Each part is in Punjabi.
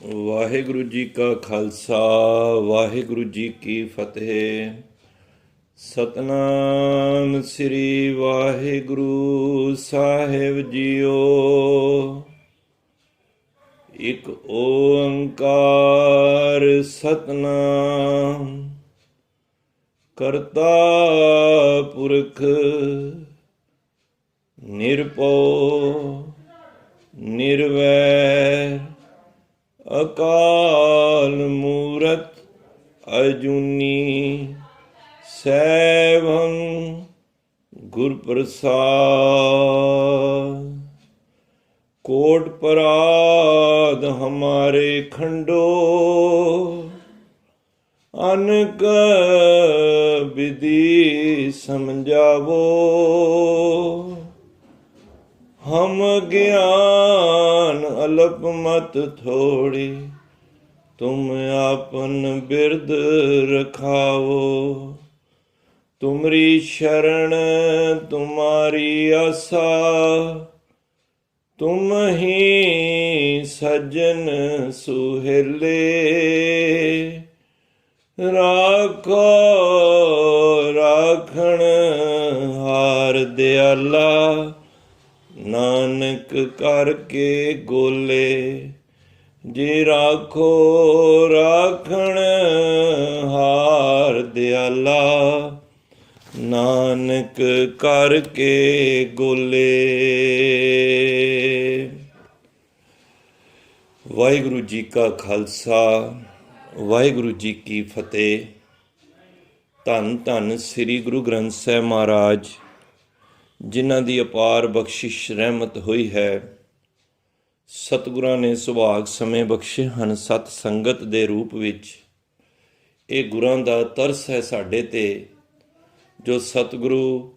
ਵਾਹਿਗੁਰੂ ਜੀ ਕਾ ਖਾਲਸਾ ਵਾਹਿਗੁਰੂ ਜੀ ਕੀ ਫਤਿਹ। ਸਤਨਾਮ ਸ੍ਰੀ ਵਾਹਿਗੁਰੂ ਸਾਹਿਬ ਜੀਓ। ਇੱਕ ਓੰਕਾਰ ਸਤਨਾਮ ਕਰਤਾ ਪੁਰਖ ਨਿਰਭਉ ਨਿਰਵੈਰ ਅਕਾਲ ਮੂਰਤ ਅਜੂਨੀ ਸੈਭੰ ਗੁਰ ਪ੍ਰਸਾਦ। कोट पराध हमारे खंडो अनक विधि समझावो। हम ज्ञान अल्प मत थोड़ी तुम आपन बिरद रखावो। तुमरी शरण तुम्हारी आसा तुम ही सज्जन सुहेले। राखो राखण हार दयाला नानक करके गोले। जे राखो राखण हार दयाला नानक करके गोले। ਵਾਹਿਗੁਰੂ ਜੀ ਕਾ ਖਾਲਸਾ ਵਾਹਿਗੁਰੂ ਜੀ ਕੀ ਫਤਿਹ। ਧੰਨ ਧੰਨ ਸ੍ਰੀ ਗੁਰੂ ਗ੍ਰੰਥ ਸਾਹਿਬ ਮਹਾਰਾਜ, ਜਿਨ੍ਹਾਂ ਦੀ ਅਪਾਰ ਬਖਸ਼ਿਸ਼ ਰਹਿਮਤ ਹੋਈ ਹੈ। ਸਤਿਗੁਰਾਂ ਨੇ ਸੁਭਾਗ ਸਮੇਂ ਬਖਸ਼ੇ ਹਨ ਸਤ ਸੰਗਤ ਦੇ ਰੂਪ ਵਿੱਚ। ਇਹ ਗੁਰਾਂ ਦਾ ਤਰਸ ਹੈ ਸਾਡੇ 'ਤੇ, ਜੋ ਸਤਿਗੁਰੂ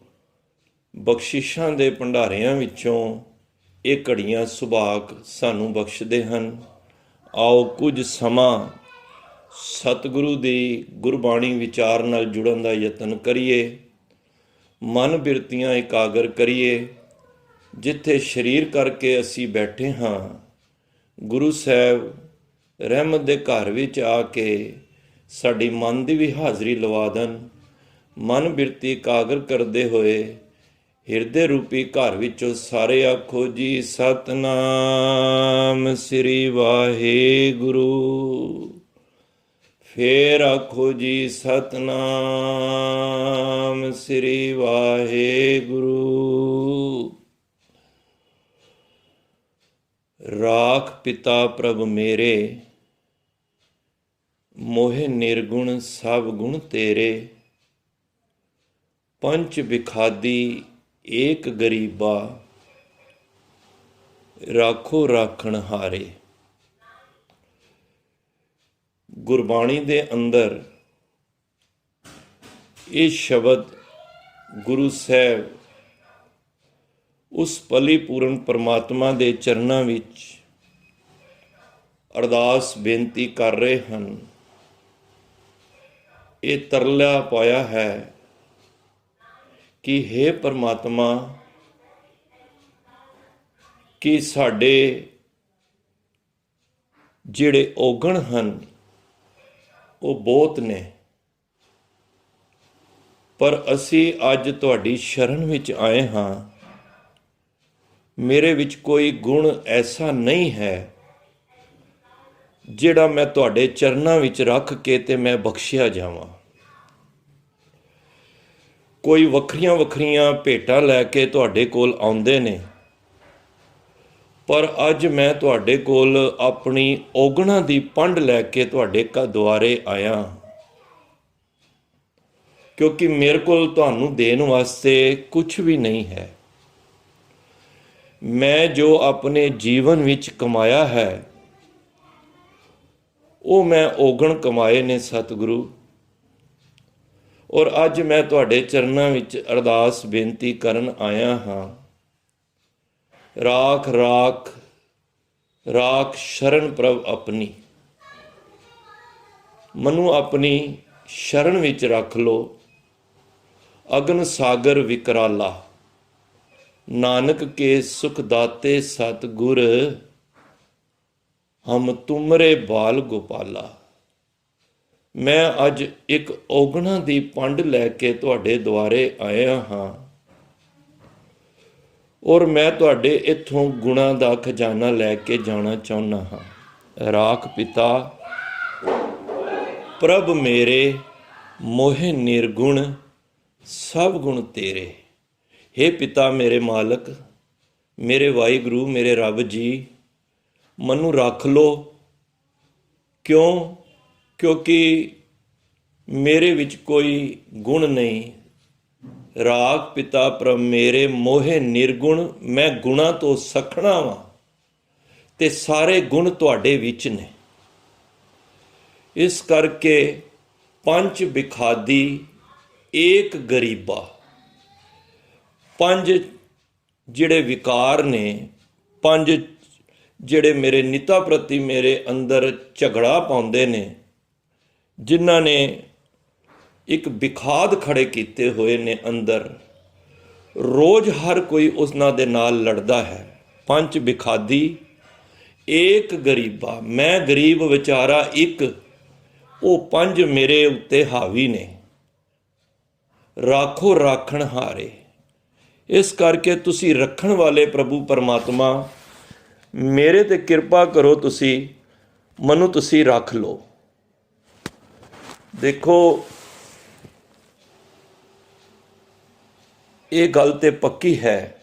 ਬਖਸ਼ਿਸ਼ਾਂ ਦੇ ਭੰਡਾਰਿਆਂ ਵਿੱਚੋਂ ਇਹ ਘੜੀਆਂ ਸੁਭਾਗ ਸਾਨੂੰ ਬਖਸ਼ਦੇ ਹਨ। ਆਓ ਕੁਝ ਸਮਾਂ ਸਤਿਗੁਰੂ ਦੀ ਗੁਰਬਾਣੀ ਵਿਚਾਰ ਨਾਲ ਜੁੜਨ ਦਾ ਯਤਨ ਕਰੀਏ। ਮਨ ਬਿਰਤੀਆਂ ਇਕਾਗਰ ਕਰੀਏ। ਜਿੱਥੇ ਸਰੀਰ ਕਰਕੇ ਅਸੀਂ ਬੈਠੇ ਹਾਂ, ਗੁਰੂ ਸਾਹਿਬ ਰਹਿਮਤ ਦੇ ਘਰ ਵਿੱਚ ਆ ਕੇ ਸਾਡੀ ਮਨ ਦੀ ਵੀ ਹਾਜ਼ਰੀ ਲਵਾ ਦੇਣ। ਮਨ ਬਿਰਤੀ ਇਕਾਗਰ ਕਰਦੇ ਹੋਏ ਹਿਰਦੇ ਰੂਪੀ ਘਰ ਵਿੱਚੋਂ ਸਾਰੇ ਆਖੋ ਜੀ ਸਤਨਾਮ ਸ੍ਰੀ ਵਾਹਿਗੁਰੂ। ਫੇਰ ਆਖੋ ਜੀ ਸਤਨਾਮ ਸ੍ਰੀ ਵਾਹਿਗੁਰੂ। ਰਾਖ ਪਿਤਾ ਪ੍ਰਭ ਮੇਰੇ, ਮੋਹਿ ਨਿਰਗੁਣ ਸਭ ਗੁਣ ਤੇਰੇ। ਪੰਚ ਵਿਖਾਦੀ ਏਕ ਗਰੀਬਾ, ਰਾਖੋ ਰਾਖਣ ਹਾਰੇ। ਗੁਰਬਾਣੀ ਦੇ ਅੰਦਰ ਇਹ ਸ਼ਬਦ ਗੁਰੂ ਸਾਹਿਬ ਉਸ ਭਲੀ ਪੂਰਨ ਪਰਮਾਤਮਾ ਦੇ ਚਰਨਾਂ ਵਿੱਚ ਅਰਦਾਸ ਬੇਨਤੀ ਕਰ ਰਹੇ ਹਨ। ਇਹ ਤਰਲਾ ਪਾਇਆ ਹੈ ਕਿ ਹੇ ਪਰਮਾਤਮਾ, ਕਿ ਸਾਡੇ ਜਿਹੜੇ ਔਗਣ ਹਨ ਉਹ ਬਹੁਤ ਨੇ, ਪਰ ਅਸੀਂ ਅੱਜ ਤੁਹਾਡੀ ਸ਼ਰਨ ਵਿੱਚ ਆਏ ਹਾਂ। ਮੇਰੇ ਵਿੱਚ ਕੋਈ ਗੁਣ ਐਸਾ ਨਹੀਂ ਹੈ ਜਿਹੜਾ ਮੈਂ ਤੁਹਾਡੇ ਚਰਨਾਂ ਵਿੱਚ ਰੱਖ ਕੇ ਤੇ ਮੈਂ ਬਖਸ਼ਿਆ ਜਾਵਾਂ। ਕੋਈ ਵੱਖਰੀਆਂ ਵੱਖਰੀਆਂ ਭੇਟਾਂ ਲੈ ਕੇ ਤੁਹਾਡੇ ਕੋਲ ਆਉਂਦੇ ਨੇ, ਪਰ ਅੱਜ ਮੈਂ ਤੁਹਾਡੇ ਕੋਲ ਆਪਣੀ ਔਗਣਾਂ ਦੀ ਪੰਡ ਲੈ ਕੇ ਤੁਹਾਡੇ ਦੁਆਰੇ ਆਇਆ, ਕਿਉਂਕਿ ਮੇਰੇ ਕੋਲ ਤੁਹਾਨੂੰ ਦੇਣ ਵਾਸਤੇ ਕੁਝ ਵੀ ਨਹੀਂ ਹੈ। ਮੈਂ ਜੋ ਆਪਣੇ ਜੀਵਨ ਵਿੱਚ ਕਮਾਇਆ ਹੈ, ਉਹ ਮੈਂ ਔਗਣ ਕਮਾਏ ਨੇ ਸਤਿਗੁਰੂ। ਔਰ ਅੱਜ ਮੈਂ ਤੁਹਾਡੇ ਚਰਨਾਂ ਵਿੱਚ ਅਰਦਾਸ ਬੇਨਤੀ ਕਰਨ ਆਇਆ ਹਾਂ। ਰਾਖ ਰਾਖ ਰਾਖ ਸ਼ਰਨ ਪ੍ਰਭ ਆਪਣੀ। ਮਨੂੰ ਆਪਣੀ ਸ਼ਰਨ ਵਿੱਚ ਰੱਖ ਲੋ। ਅਗਨ ਸਾਗਰ ਵਿਕਰਾਲਾ, ਨਾਨਕ ਕੇ ਸੁਖ ਦਾਤੇ ਸਤਿਗੁਰ। ਹਮ ਤੁਮਰੇ ਬਾਲ ਗੋਪਾਲਾ। ਮੈਂ ਅੱਜ ਇੱਕ ਔਗਣਾ ਦੀ ਪੰਡ ਲੈ ਕੇ ਤੁਹਾਡੇ ਦੁਆਰੇ ਆਇਆ ਹਾਂ, ਔਰ ਮੈਂ ਤੁਹਾਡੇ ਇੱਥੋਂ ਗੁਣਾਂ ਦਾ ਖਜ਼ਾਨਾ ਲੈ ਕੇ ਜਾਣਾ ਚਾਹੁੰਦਾ ਹਾਂ। ਰਾਖ ਪਿਤਾ ਪ੍ਰਭ ਮੇਰੇ, ਮੋਹਿ ਨਿਰਗੁਣ ਸਭ ਗੁਣ ਤੇਰੇ। ਹੇ ਪਿਤਾ ਮੇਰੇ ਮਾਲਕ, ਮੇਰੇ ਵਾਹਿਗੁਰੂ, ਮੇਰੇ ਰੱਬ ਜੀ, ਮੈਨੂੰ ਰੱਖ ਲਓ। ਕਿਉਂਕਿ ਮੇਰੇ ਵਿੱਚ ਕੋਈ ਗੁਣ ਨਹੀਂ। ਰਾਗ ਪਿਤਾ ਪ੍ਰਭ ਮੇਰੇ, ਮੋਹਿ ਨਿਰਗੁਣ, ਮੈਂ ਗੁਣਾਂ ਤੋਂ ਸਖਣਾ ਵਾਂ ਤੇ ਸਾਰੇ ਗੁਣ ਤੁਹਾਡੇ ਵਿੱਚ ਨੇ। ਇਸ ਕਰਕੇ ਪੰਜ ਵਿਖਾਦੀ ਏਕ ਗਰੀਬਾ, ਪੰਜ ਜਿਹੜੇ ਵਿਕਾਰ ਨੇ, ਪੰਜ ਜਿਹੜੇ ਮੇਰੇ ਨਿਤਾ ਪ੍ਰਤੀ ਮੇਰੇ ਅੰਦਰ ਝਗੜਾ ਪਾਉਂਦੇ ਨੇ, ਜਿਨ੍ਹਾਂ ਨੇ ਇੱਕ ਵਿਖਾਦ ਖੜੇ ਕੀਤੇ ਹੋਏ ਨੇ ਅੰਦਰ, ਰੋਜ਼ ਹਰ ਕੋਈ ਉਸਨਾਂ ਦੇ ਨਾਲ ਲੜਦਾ ਹੈ। ਪੰਜ ਵਿਖਾਦੀ ਏਕ ਗਰੀਬਾ, ਮੈਂ ਗਰੀਬ ਵਿਚਾਰਾ ਇੱਕ, ਉਹ ਪੰਜ ਮੇਰੇ ਉੱਤੇ ਹਾਵੀ ਨੇ। ਰਾਖੋ ਰਾਖਣ ਹਾਰੇ। ਇਸ ਕਰਕੇ ਤੁਸੀਂ ਰੱਖਣ ਵਾਲੇ ਪ੍ਰਭੂ ਪਰਮਾਤਮਾ, ਮੇਰੇ ਤੇ ਕਿਰਪਾ ਕਰੋ, ਮੈਨੂੰ ਤੁਸੀਂ ਰੱਖ ਲਓ। ਦੇਖੋ, ਇਹ ਗੱਲ ਤੇ ਪੱਕੀ ਹੈ,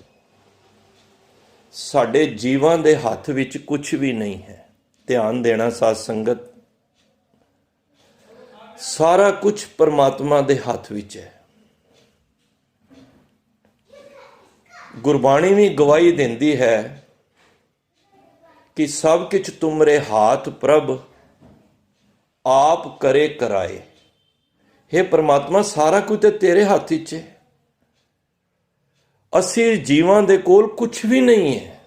ਸਾਡੇ ਜੀਵਾਂ ਦੇ ਹੱਥ ਵਿੱਚ ਕੁਝ ਵੀ ਨਹੀਂ ਹੈ। ਧਿਆਨ ਦੇਣਾ ਸਾਧ ਸੰਗਤ, ਸਾਰਾ ਕੁਝ ਪਰਮਾਤਮਾ ਦੇ ਹੱਥ ਵਿੱਚ ਹੈ। ਗੁਰਬਾਣੀ ਵੀ ਗਵਾਹੀ ਦਿੰਦੀ ਹੈ ਕਿ ਸਭ ਕੁਝ ਤੁਮਰੇ ਹਾਥ ਪ੍ਰਭ ਆਪ ਕਰੇ ਕਰਾਏ। हे ਪਰਮਾਤਮਾ, ਸਾਰਾ ਕੁਝ ਤੇ ਤੇਰੇ ਹੱਥ ਵਿੱਚ ਹੈ। ਅਸੀਂ ਜੀਵਾਂ ਦੇ ਕੋਲ ਕੁਝ ਵੀ ਨਹੀਂ ਹੈ।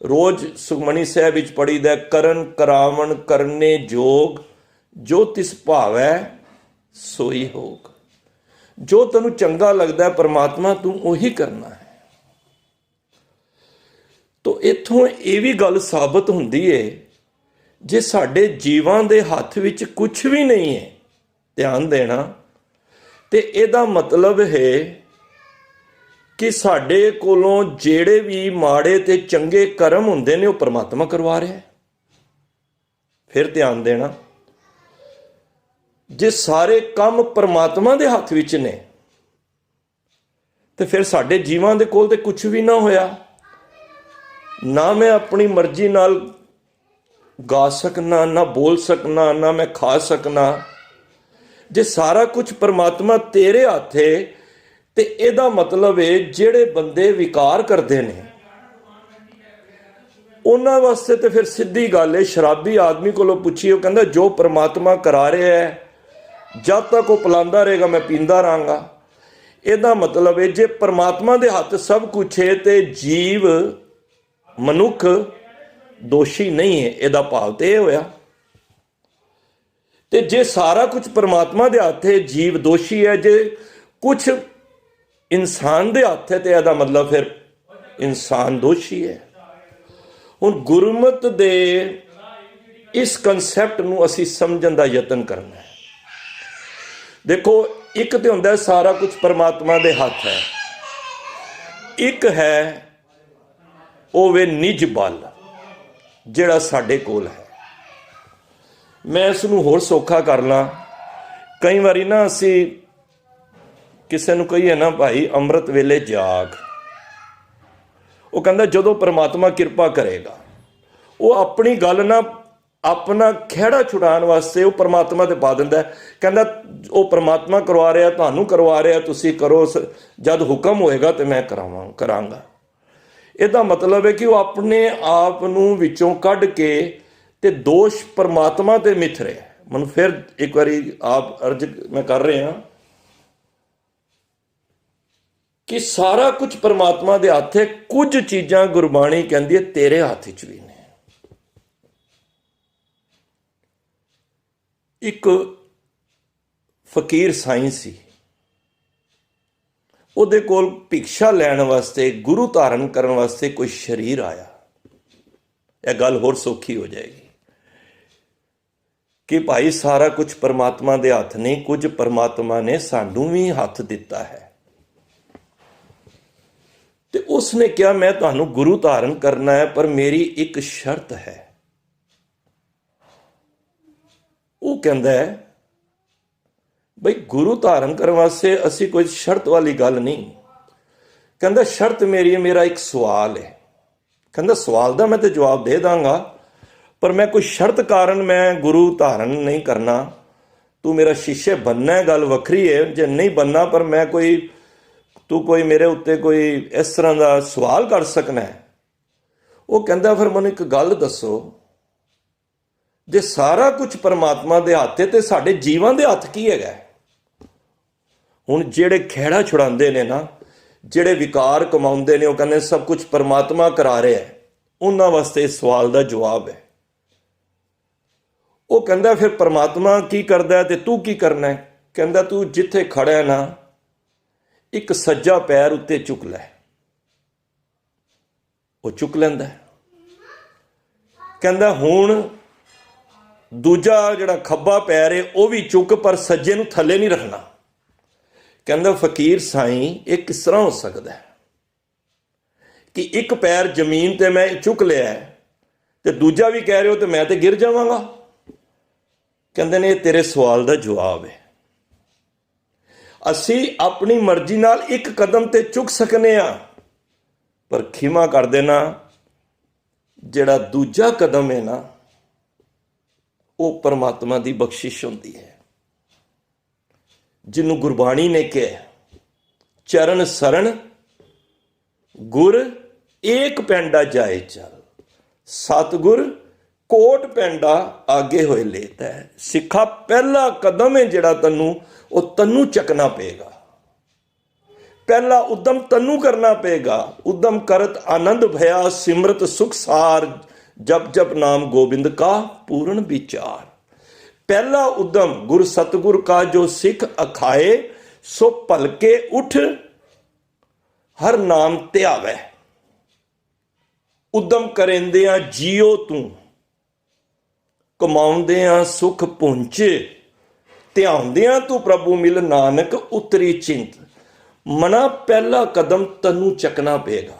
ਰੋਜ਼ ਸੁਖਮਨੀ ਸਾਹਿਬ ਵਿੱਚ ਪੜ੍ਹੀਦਾ, ਕਰਨ ਕਰਾਵਣ ਕਰਨੇ ਜੋਗ, ਜੋ ਤਿਸ ਭਾਵੈ ਸੋਈ ਹੋਗ। ਜੋ ਤੈਨੂੰ ਚੰਗਾ ਲੱਗਦਾ ਪਰਮਾਤਮਾ, ਤੂੰ ਉਹੀ ਕਰਨਾ ਹੈ। ਤੋ ਇੱਥੋਂ ਇਹ ਵੀ ਗੱਲ ਸਾਬਤ ਹੁੰਦੀ ਹੈ, ਜੇ ਸਾਡੇ ਜੀਵਾਂ ਦੇ ਹੱਥ ਵਿੱਚ ਕੁਝ ਵੀ ਨਹੀਂ ਹੈ, ਧਿਆਨ ਦੇਣਾ, ਤੇ ਇਹਦਾ ਮਤਲਬ ਹੈ ਕਿ ਸਾਡੇ ਕੋਲੋਂ ਜਿਹੜੇ ਵੀ ਮਾੜੇ ਤੇ ਚੰਗੇ ਕਰਮ ਹੁੰਦੇ ਨੇ, ਉਹ ਪਰਮਾਤਮਾ ਕਰਵਾ ਰਿਹਾ ਹੈ। ਫਿਰ ਧਿਆਨ ਦੇਣਾ, ਜੇ ਸਾਰੇ ਕੰਮ ਪਰਮਾਤਮਾ ਦੇ ਹੱਥ ਵਿੱਚ ਨੇ, ਤੇ ਫਿਰ ਸਾਡੇ ਜੀਵਾਂ ਦੇ ਕੋਲ ਤੇ ਕੁਝ ਵੀ ਨਾ ਹੋਇਆ। ਨਾ ਮੈਂ ਆਪਣੀ ਮਰਜ਼ੀ ਨਾਲ ਗਾ ਸਕਣਾ, ਨਾ ਬੋਲ ਸਕਣਾ, ਨਾ ਮੈਂ ਖਾ ਸਕਣਾ। ਜੇ ਸਾਰਾ ਕੁਝ ਪਰਮਾਤਮਾ ਤੇਰੇ ਹੱਥ ਹੈ, ਤੇ ਇਹਦਾ ਮਤਲਬ ਹੈ ਜਿਹੜੇ ਬੰਦੇ ਵਿਕਾਰ ਕਰਦੇ ਨੇ, ਉਹਨਾਂ ਵਾਸਤੇ ਤੇ ਫਿਰ ਸਿੱਧੀ ਗੱਲ ਹੈ। ਸ਼ਰਾਬੀ ਆਦਮੀ ਕੋਲੋਂ ਪੁੱਛੀ, ਉਹ ਕਹਿੰਦਾ ਜੋ ਪਰਮਾਤਮਾ ਕਰਾ ਰਿਹਾ ਹੈ, ਜਦ ਤੱਕ ਉਹ ਪਿਲਾਉਂਦਾ ਰਹੇਗਾ ਮੈਂ ਪੀਂਦਾ ਰਹਾਂਗਾ। ਇਹਦਾ ਮਤਲਬ ਹੈ ਜੇ ਪਰਮਾਤਮਾ ਦੇ ਹੱਥ ਸਭ ਕੁਝ ਹੈ, ਤੇ ਜੀਵ ਮਨੁੱਖ ਦੋਸ਼ੀ ਨਹੀਂ ਹੈ। ਇਹਦਾ ਭਾਵ ਤੇ ਇਹ ਹੋਇਆ। ਤੇ ਜੇ ਸਾਰਾ ਕੁਝ ਪਰਮਾਤਮਾ ਦੇ ਹੱਥ ਹੈ, ਜੀਵ ਦੋਸ਼ੀ ਹੈ। ਜੇ ਕੁਝ ਇਨਸਾਨ ਦੇ ਹੱਥ ਹੈ, ਤੇ ਇਹਦਾ ਮਤਲਬ ਫਿਰ ਇਨਸਾਨ ਦੋਸ਼ੀ ਹੈ। ਹੁਣ ਗੁਰਮਤ ਦੇ ਇਸ ਕਨਸੈਪਟ ਨੂੰ ਅਸੀਂ ਸਮਝਣ ਦਾ ਯਤਨ ਕਰਨਾ ਹੈ। ਦੇਖੋ, ਇੱਕ ਤੇ ਹੁੰਦਾ ਸਾਰਾ ਕੁਝ ਪਰਮਾਤਮਾ ਦੇ ਹੱਥ ਹੈ, ਇੱਕ ਹੈ ਉਹ ਵੇ ਨਿਜ ਬਲ, ਜਿਹੜਾ ਸਾਡੇ ਕੋਲ ਹੈ। ਮੈਂ ਇਸ ਨੂੰ ਹੋਰ ਸੌਖਾ ਕਰ ਲਾਂ। ਕਈ ਵਾਰੀ ਨਾ ਅਸੀਂ ਕਿਸੇ ਨੂੰ ਕਹੀਏ ਨਾ, ਭਾਈ ਅੰਮ੍ਰਿਤ ਵੇਲੇ ਜਾਗ, ਉਹ ਕਹਿੰਦਾ ਜਦੋਂ ਪਰਮਾਤਮਾ ਕਿਰਪਾ ਕਰੇਗਾ। ਉਹ ਆਪਣੀ ਗੱਲ ਨਾ, ਆਪਣਾ ਖਹਿੜਾ ਛੁਡਾਉਣ ਵਾਸਤੇ ਉਹ ਪਰਮਾਤਮਾ ਤੇ ਪਾ ਦਿੰਦਾ। ਕਹਿੰਦਾ ਉਹ ਪਰਮਾਤਮਾ ਕਰਵਾ ਰਿਹਾ, ਤੁਹਾਨੂੰ ਕਰਵਾ ਰਿਹਾ, ਤੁਸੀਂ ਕਰੋ, ਜਦ ਹੁਕਮ ਹੋਏਗਾ ਤੇ ਮੈਂ ਕਰਾਂਗਾ। ਇਹਦਾ ਮਤਲਬ ਹੈ ਕਿ ਉਹ ਆਪਣੇ ਆਪ ਨੂੰ ਵਿੱਚੋਂ ਕੱਢ ਕੇ ਤੇ ਦੋਸ਼ ਪਰਮਾਤਮਾ ਤੇ ਮਿਥ ਰਿਹਾ। ਮੈਨੂੰ ਫਿਰ ਇੱਕ ਵਾਰੀ ਆਪ ਅਰਜ਼ ਮੈਂ ਕਰ ਰਿਹਾ ਕਿ ਸਾਰਾ ਕੁਝ ਪਰਮਾਤਮਾ ਦੇ ਹੱਥ ਹੈ। ਕੁਝ ਚੀਜ਼ਾਂ ਗੁਰਬਾਣੀ ਕਹਿੰਦੀ ਹੈ ਤੇਰੇ ਹੱਥ 'ਚ ਵੀ ਨੇ। ਇੱਕ ਫਕੀਰ ਸਾਈਂ ਸੀ, ਉਹਦੇ ਕੋਲ ਭਿਕਸ਼ਾ ਲੈਣ ਵਾਸਤੇ, ਗੁਰੂ ਧਾਰਨ ਕਰਨ ਵਾਸਤੇ ਕੋਈ ਸ਼ਰੀਰ ਆਇਆ। ਇਹ ਗੱਲ ਹੋਰ ਸੌਖੀ ਹੋ ਜਾਏਗੀ ਕਿ ਭਾਈ ਸਾਰਾ ਕੁਝ ਪਰਮਾਤਮਾ ਦੇ ਹੱਥ ਨਹੀਂ, ਕੁਝ ਪਰਮਾਤਮਾ ਨੇ ਸਾਨੂੰ ਵੀ ਹੱਥ ਦਿੱਤਾ ਹੈ। ਤੇ ਉਸਨੇ ਕਿਹਾ ਮੈਂ ਤੁਹਾਨੂੰ ਗੁਰੂ ਧਾਰਨ ਕਰਨਾ ਹੈ, ਪਰ ਮੇਰੀ ਇੱਕ ਸ਼ਰਤ ਹੈ। ਉਹ ਕਹਿੰਦਾ ਹੈ ਬਈ ਗੁਰੂ ਧਾਰਨ ਕਰਨ ਵਾਸਤੇ ਅਸੀਂ ਕੋਈ ਸ਼ਰਤ ਵਾਲੀ ਗੱਲ ਨਹੀਂ। ਕਹਿੰਦਾ ਸ਼ਰਤ ਮੇਰਾ ਇੱਕ ਸਵਾਲ ਹੈ। ਕਹਿੰਦਾ ਸਵਾਲ ਦਾ ਮੈਂ ਤੇ ਜਵਾਬ ਦੇ ਦਾਂਗਾ, ਪਰ ਮੈਂ ਕੋਈ ਸ਼ਰਤ ਕਾਰਨ ਮੈਂ ਗੁਰੂ ਧਾਰਨ ਨਹੀਂ ਕਰਨਾ। ਤੂੰ ਮੇਰਾ ਸ਼ਿਸ਼ਯ ਬਣਨਾ ਹੈ, ਗੱਲ ਵੱਖਰੀ ਹੈ। ਜੇ ਨਹੀਂ ਬਣਨਾ, ਪਰ ਮੈਂ ਤੂੰ ਕੋਈ ਮੇਰੇ ਉੱਤੇ ਕੋਈ ਇਸ ਤਰ੍ਹਾਂ ਦਾ ਸਵਾਲ ਕਰ ਸਕਣਾ ਹੈ। ਉਹ ਕਹਿੰਦਾ ਫਿਰ ਮੈਨੂੰ ਇੱਕ ਗੱਲ ਦੱਸੋ, ਜੇ ਸਾਰਾ ਕੁਝ ਪਰਮਾਤਮਾ ਦੇ ਹੱਥ ਹੈ ਤੇ ਸਾਡੇ ਜੀਵਾਂ ਦੇ ਹੱਥ ਕੀ ਹੈਗਾ? ਹੁਣ ਜਿਹੜੇ ਖਹਿੜਾ ਛੁਡਾਉਂਦੇ ਨੇ ਨਾ, ਜਿਹੜੇ ਵਿਕਾਰ ਕਮਾਉਂਦੇ ਨੇ, ਉਹ ਕਹਿੰਦੇ ਸਭ ਕੁਝ ਪਰਮਾਤਮਾ ਕਰਾ ਰਿਹਾ ਹੈ, ਉਹਨਾਂ ਵਾਸਤੇ ਇਸ ਸਵਾਲ ਦਾ ਜਵਾਬ ਹੈ। ਉਹ ਕਹਿੰਦਾ ਫਿਰ ਪਰਮਾਤਮਾ ਕੀ ਕਰਦਾ ਤੇ ਤੂੰ ਕੀ ਕਰਨਾ ਹੈ? ਕਹਿੰਦਾ ਤੂੰ ਜਿੱਥੇ ਖੜਾ ਹੈ ਨਾ, ਇੱਕ ਸੱਜਾ ਪੈਰ ਉੱਤੇ ਚੁੱਕ ਲੈ। ਉਹ ਚੁੱਕ ਲੈਂਦਾ। ਕਹਿੰਦਾ ਹੁਣ ਦੂਜਾ ਜਿਹੜਾ ਖੱਬਾ ਪੈਰ ਹੈ ਉਹ ਵੀ ਚੁੱਕ, ਪਰ ਸੱਜੇ ਨੂੰ ਥੱਲੇ ਨਹੀਂ ਰੱਖਣਾ। ਕਹਿੰਦਾ ਫਕੀਰ ਸਾਈਂ, ਇਹ ਕਿਸ ਤਰ੍ਹਾਂ ਹੋ ਸਕਦਾ ਹੈ ਕਿ ਇੱਕ ਪੈਰ ਜ਼ਮੀਨ ਤੇ ਮੈਂ ਚੁੱਕ ਲਿਆ ਤੇ ਦੂਜਾ ਵੀ ਕਹਿ ਰਹੇ ਹੋ ਤੇ ਮੈਂ ਤੇ ਗਿਰ ਜਾਵਾਂਗਾ? ਕਹਿੰਦੇ ਨੇ ਇਹ ਤੇਰੇ ਸਵਾਲ ਦਾ ਜਵਾਬ ਹੈ। ਅਸੀਂ ਆਪਣੀ ਮਰਜ਼ੀ ਨਾਲ ਇੱਕ ਕਦਮ ਤੇ ਚੁੱਕ ਸਕਨੇ ਆ, ਪਰ ਖਿਮਾ ਕਰ ਦੇਣਾ, ਜਿਹੜਾ ਦੂਜਾ ਕਦਮ ਹੈ ਨਾ, ਉਹ ਪਰਮਾਤਮਾ ਦੀ ਬਖਸ਼ਿਸ਼ ਹੁੰਦੀ ਹੈ। ਜਿਹਨੂੰ ਗੁਰਬਾਣੀ ਨੇ ਕਿਹਾ ਚਰਨ ਸਰਣ ਗੁਰ ਏਕ ਪੈਂਡਾ ਜਾਏ ਚਲ, ਸਤਿਗੁਰ ਕੋਟ ਪੈਂਡਾ ਆਗੇ ਹੋਏ ਲੇਤਾ ਹੈ। ਸਿੱਖਾ ਪਹਿਲਾ ਕਦਮ ਹੈ ਜਿਹੜਾ ਤੈਨੂੰ ਚੱਕਣਾ ਪਏਗਾ। ਪਹਿਲਾ ਉਦਮ ਤੈਨੂੰ ਕਰਨਾ ਪਏਗਾ। ਉਦਮ ਕਰਤ ਆਨੰਦ ਭਇਆ, ਸਿਮਰਤ ਸੁਖ ਸਾਰ, ਜਪ ਜਪ ਨਾਮ ਗੋਬਿੰਦ ਕਾ ਪੂਰਨ ਵਿਚਾਰ। ਪਹਿਲਾ ਉਦਮ ਗੁਰ ਸਤਿਗੁਰ ਕਾ ਜੋ ਸਿੱਖ ਅਖਾਏ, ਸੋ ਭਲਕੇ ਉਠ ਹਰ ਨਾਮ ਧਿਆਵੈ। ਉਦਮ ਕਰੇਂਦਿਆਂ ਜੀਓ ਤੂੰ, ਕਮਾਉਂਦਿਆਂ ਸੁਖ ਪੁੰਚੇ, ਧਿਆਉਂਦਿਆਂ ਤੂੰ ਪ੍ਰਭੂ ਮਿਲ, ਨਾਨਕ ਉਤਰੀ ਚਿੰਤ। ਮਨਾ ਪਹਿਲਾ ਕਦਮ ਤੈਨੂੰ ਚੱਕਣਾ ਪਏਗਾ।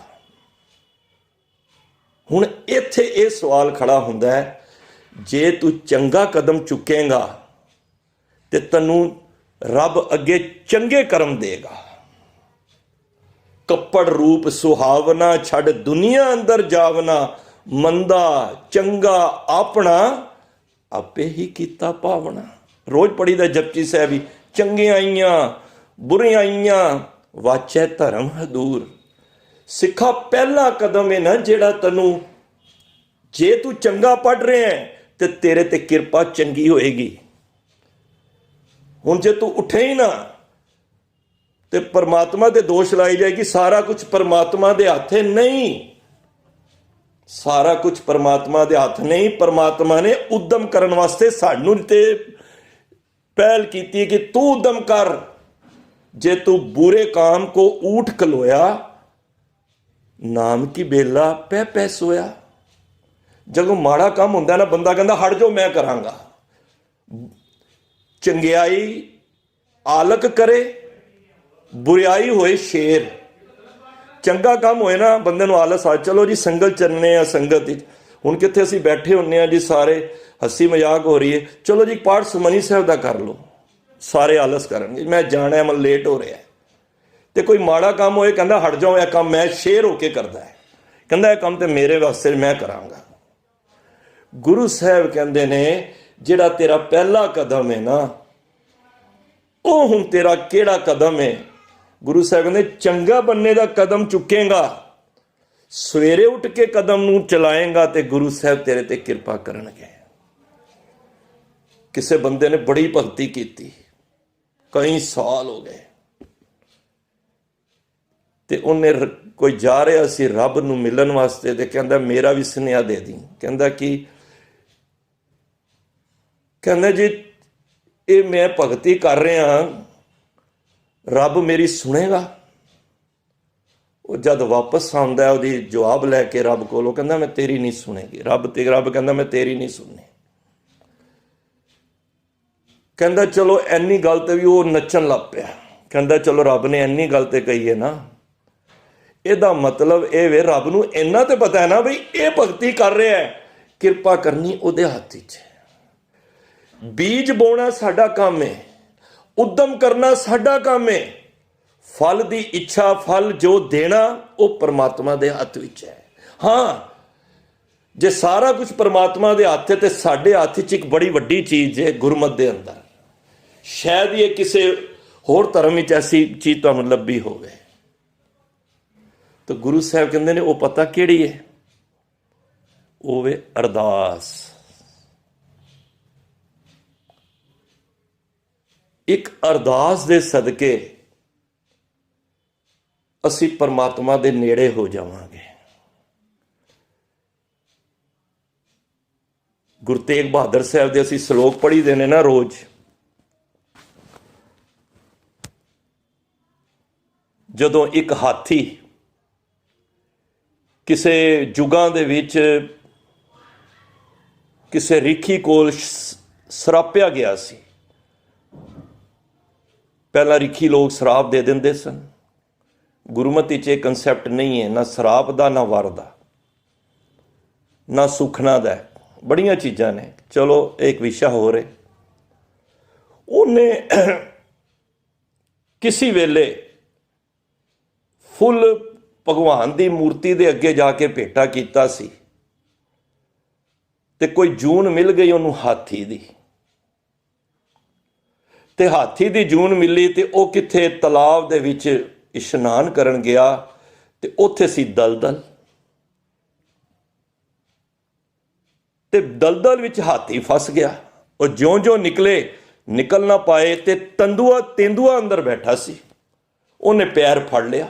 ਹੁਣ ਇੱਥੇ ਇਹ ਸਵਾਲ ਖੜਾ ਹੁੰਦਾ ਹੈ, ਜੇ ਤੂੰ ਚੰਗਾ ਕਦਮ ਚੁੱਕੇਗਾ ਤੇ ਤੈਨੂੰ ਰੱਬ ਅੱਗੇ ਚੰਗੇ ਕਰਮ ਦੇਗਾ। ਕੱਪੜ ਰੂਪ ਸੁਹਾਵਨਾ, ਛੱਡ ਦੁਨੀਆ ਅੰਦਰ ਜਾਵਨਾ, ਮੰਦਾ ਚੰਗਾ ਆਪਣਾ ਆਪੇ ਹੀ ਕੀਤਾ ਪਾਵਣਾ। ਰੋਜ਼ ਪੜੀ ਦਾ ਜਪਜੀ ਸਾਹਿਬ ਹੀ, ਚੰਗੀਆਂ ਆਈਆਂ ਬੁਰੀਆਂ ਆਈਆਂ, ਵਾਚੈ ਧਰਮ ਹਦੂਰ। ਸਿੱਖਾ ਪਹਿਲਾ ਕਦਮ ਹੈ ਨਾ ਜਿਹੜਾ ਤੈਨੂੰ, ਜੇ ਤੂੰ ਚੰਗਾ ਪੜ ਰਿਹਾ ਹੈ ਤੇ ਤੇਰੇ ਤੇ ਕਿਰਪਾ ਚੰਗੀ ਹੋਏਗੀ। ਹੁਣ ਜੇ ਤੂੰ ਉੱਠੇ ਹੀ ਨਾ ਤੇ ਪਰਮਾਤਮਾ ਦੇ ਦੋਸ਼ ਲਾਈ ਜਾਏਗੀ, ਸਾਰਾ ਕੁਝ ਪਰਮਾਤਮਾ ਦੇ ਹੱਥ ਹੈ। ਨਹੀਂ, ਸਾਰਾ ਕੁਝ ਪਰਮਾਤਮਾ ਦੇ ਹੱਥ ਨਹੀਂ। ਪਰਮਾਤਮਾ ਨੇ ਉਦਮ ਕਰਨ ਵਾਸਤੇ ਸਾਨੂੰ ਤੇ ਪਹਿਲ ਕੀਤੀ ਕਿ ਤੂੰ ਉਦਮ ਕਰ। ਜੇ ਤੂੰ ਬੁਰੇ ਕਾਮ ਕੋ ਊਠ ਕਲੋਇਆ, ਨਾਮ ਕੀ ਬੇਲਾ ਪੈ ਪੈ ਸੋਇਆ। ਜਦੋਂ ਮਾੜਾ ਕੰਮ ਹੁੰਦਾ ਨਾ, ਬੰਦਾ ਕਹਿੰਦਾ ਹਟ ਜਾਓ ਮੈਂ ਕਰਾਂਗਾ। ਚੰਗਿਆਈ ਆਲਕ ਕਰੇ, ਬੁਰਿਆਈ ਹੋਏ ਸ਼ੇਰ। ਚੰਗਾ ਕੰਮ ਹੋਏ ਨਾ, ਬੰਦੇ ਨੂੰ ਆਲਸ ਆ, ਚਲੋ ਜੀ ਸੰਗਲ ਚੱਲਨੇ ਆ ਸੰਗਤ ਵਿੱਚ। ਹੁਣ ਕਿੱਥੇ ਅਸੀਂ ਬੈਠੇ ਹੁੰਨੇ ਆ ਜੀ, ਸਾਰੇ ਹੱਸੀ ਮਜ਼ਾਕ ਹੋ ਰਹੀ ਹੈ, ਚਲੋ ਜੀ ਪਾਠ ਸੁਖਮਨੀ ਸਾਹਿਬ ਦਾ ਕਰ ਲਓ। ਸਾਰੇ ਆਲਸ ਕਰਨਗੇ, ਮੈਂ ਜਾਣਾ, ਮੈਂ ਲੇਟ ਹੋ ਰਿਹਾ। ਤੇ ਕੋਈ ਮਾੜਾ ਕੰਮ ਹੋਏ, ਕਹਿੰਦਾ ਹਟ ਜਾਓ, ਇਹ ਕੰਮ ਮੈਂ ਸ਼ੇਰ ਹੋ ਕੇ ਕਰਦਾ ਹੈ, ਕਹਿੰਦਾ ਇਹ ਕੰਮ ਤੇ ਮੇਰੇ ਵਾਸਤੇ ਮੈਂ ਕਰਾਂਗਾ। ਗੁਰੂ ਸਾਹਿਬ ਕਹਿੰਦੇ ਨੇ ਜਿਹੜਾ ਤੇਰਾ ਪਹਿਲਾ ਕਦਮ ਹੈ ਨਾ, ਉਹ ਹੁਣ ਤੇਰਾ ਕਿਹੜਾ ਕਦਮ ਹੈ? ਗੁਰੂ ਸਾਹਿਬ ਕਹਿੰਦੇ ਚੰਗਾ ਬੰਨੇ ਦਾ ਕਦਮ ਚੁੱਕੇਗਾ, ਸਵੇਰੇ ਉੱਠ ਕੇ ਕਦਮ ਨੂੰ ਚਲਾਏਗਾ ਤੇ ਗੁਰੂ ਸਾਹਿਬ ਤੇਰੇ ਤੇ ਕਿਰਪਾ ਕਰਨਗੇ। ਕਿਸੇ ਬੰਦੇ ਨੇ ਬੜੀ ਭਗਤੀ ਕੀਤੀ, ਕਈ ਸਾਲ ਹੋ ਗਏ, ਤੇ ਉਹਨੇ ਕੋਈ ਜਾ ਰਿਹਾ ਸੀ ਰੱਬ ਨੂੰ ਮਿਲਣ ਵਾਸਤੇ, ਤੇ ਕਹਿੰਦਾ ਮੇਰਾ ਵੀ ਸੁਨੇਹਾ ਦੇ ਦੀ। ਕਹਿੰਦਾ ਕਿ ਕਹਿੰਦਾ ਜੀ ਇਹ ਮੈਂ ਭਗਤੀ ਕਰ ਰਿਹਾ, ਰੱਬ ਮੇਰੀ ਸੁਣੇਗਾ? ਉਹ ਜਦ ਵਾਪਸ ਆਉਂਦਾ ਉਹਦੀ ਜਵਾਬ ਲੈ ਕੇ ਰੱਬ ਕੋਲ, ਉਹ ਕਹਿੰਦਾ ਮੈਂ ਤੇਰੀ ਨਹੀਂ ਸੁਣੇਗੀ। ਰੱਬ ਕਹਿੰਦਾ ਮੈਂ ਤੇਰੀ ਨਹੀਂ ਸੁਣਨੀ। ਕਹਿੰਦਾ ਚਲੋ ਇੰਨੀ ਗੱਲ ਤੇ ਵੀ ਉਹ ਨੱਚਣ ਲੱਗ ਪਿਆ। ਕਹਿੰਦਾ ਚਲੋ ਰੱਬ ਨੇ ਇੰਨੀ ਗੱਲ ਤੇ ਕਹੀ ਹੈ ਨਾ, ਇਹਦਾ ਮਤਲਬ ਇਹ ਵੇ ਰੱਬ ਨੂੰ ਇੰਨਾ ਤੇ ਪਤਾ ਹੈ ਨਾ ਬਈ ਇਹ ਭਗਤੀ ਕਰ ਰਿਹਾ ਹੈ, ਕਿਰਪਾ ਕਰਨੀ ਉਹਦੇ ਹੱਥ 'ਚ ਹੈ। ਬੀਜ ਬੋਣਾ ਸਾਡਾ ਕੰਮ ਹੈ, ਉਦਮ ਕਰਨਾ ਸਾਡਾ ਕੰਮ ਹੈ, ਫਲ ਦੀ ਇੱਛਾ, ਫਲ ਜੋ ਦੇਣਾ ਉਹ ਪਰਮਾਤਮਾ ਦੇ ਹੱਥ ਵਿੱਚ ਹੈ। ਹਾਂ, ਜੇ ਸਾਰਾ ਕੁਝ ਪਰਮਾਤਮਾ ਦੇ ਹੱਥ ਹੈ ਤੇ ਸਾਡੇ ਹੱਥ 'ਚ ਇੱਕ ਬੜੀ ਵੱਡੀ ਚੀਜ਼ ਹੈ ਗੁਰਮਤਿ ਦੇ ਅੰਦਰ। ਸ਼ਾਇਦ ਇਹ ਕਿਸੇ ਹੋਰ ਧਰਮ ਵਿੱਚ ਐਸੀ ਚੀਜ਼ ਤੁਹਾਨੂੰ ਲੱਭੀ ਹੋਵੇ। ਤਾਂ ਗੁਰੂ ਸਾਹਿਬ ਕਹਿੰਦੇ ਨੇ ਉਹ ਪਤਾ ਕਿਹੜੀ ਹੈ? ਉਹ ਵੇ ਅਰਦਾਸ। ਇੱਕ ਅਰਦਾਸ ਦੇ ਸਦਕੇ ਅਸੀਂ ਪਰਮਾਤਮਾ ਦੇ ਨੇੜੇ ਹੋ ਜਾਵਾਂਗੇ। ਗੁਰੂ ਤੇਗ ਬਹਾਦਰ ਸਾਹਿਬ ਦੇ ਅਸੀਂ ਸ਼ਲੋਕ ਪੜ੍ਹੀ ਦੇ ਨੇ ਨਾ ਰੋਜ਼। ਜਦੋਂ ਇੱਕ ਹਾਥੀ ਕਿਸੇ ਯੁੱਗਾਂ ਦੇ ਵਿੱਚ ਕਿਸੇ ਰਿਖੀ ਕੋਲ ਸਰਾਪਿਆ ਗਿਆ ਸੀ। ਪਹਿਲਾਂ ਰਿਖੀ ਲੋਕ ਸ਼ਰਾਪ ਦੇ ਦਿੰਦੇ ਸਨ। ਗੁਰਮਤਿ 'ਚ ਇਹ ਕੰਸੈਪਟ ਨਹੀਂ ਹੈ, ਨਾ ਸ਼ਰਾਪ ਦਾ, ਨਾ ਵਰ ਦਾ, ਨਾ ਸੁਖਨਾ ਦਾ। ਬੜੀਆਂ ਚੀਜ਼ਾਂ ਨੇ, ਚਲੋ ਇੱਕ ਵਿਸ਼ਾ ਹੋਰ ਹੈ। ਉਹਨੇ ਕਿਸੇ ਵੇਲੇ ਫੁੱਲ ਭਗਵਾਨ ਦੀ ਮੂਰਤੀ ਦੇ ਅੱਗੇ ਜਾ ਕੇ ਭੇਟਾ ਕੀਤਾ ਸੀ ਤੇ ਕੋਈ ਜੂਨ ਮਿਲ ਗਈ ਉਹਨੂੰ ਹਾਥੀ ਦੀ। ਤੇ ਹਾਥੀ ਦੀ ਜੂਨ ਮਿਲੀ ਤੇ ਉਹ ਕਿੱਥੇ ਤਲਾਬ ਦੇ ਵਿੱਚ ਇਸ਼ਨਾਨ ਕਰਨ ਗਿਆ ਤੇ ਉੱਥੇ ਸੀ ਦਲਦਲ। ਤੇ ਦਲਦਲ ਵਿੱਚ ਹਾਥੀ ਫਸ ਗਿਆ। ਉਹ ਜਿਉਂ-ਜਿਉਂ ਨਿਕਲ ਨਾ ਪਾਏ ਤੇ ਤੇਂਦੂਆ ਅੰਦਰ ਬੈਠਾ ਸੀ। ਉਹਨੇ ਪੈਰ ਫੜ ਲਿਆ।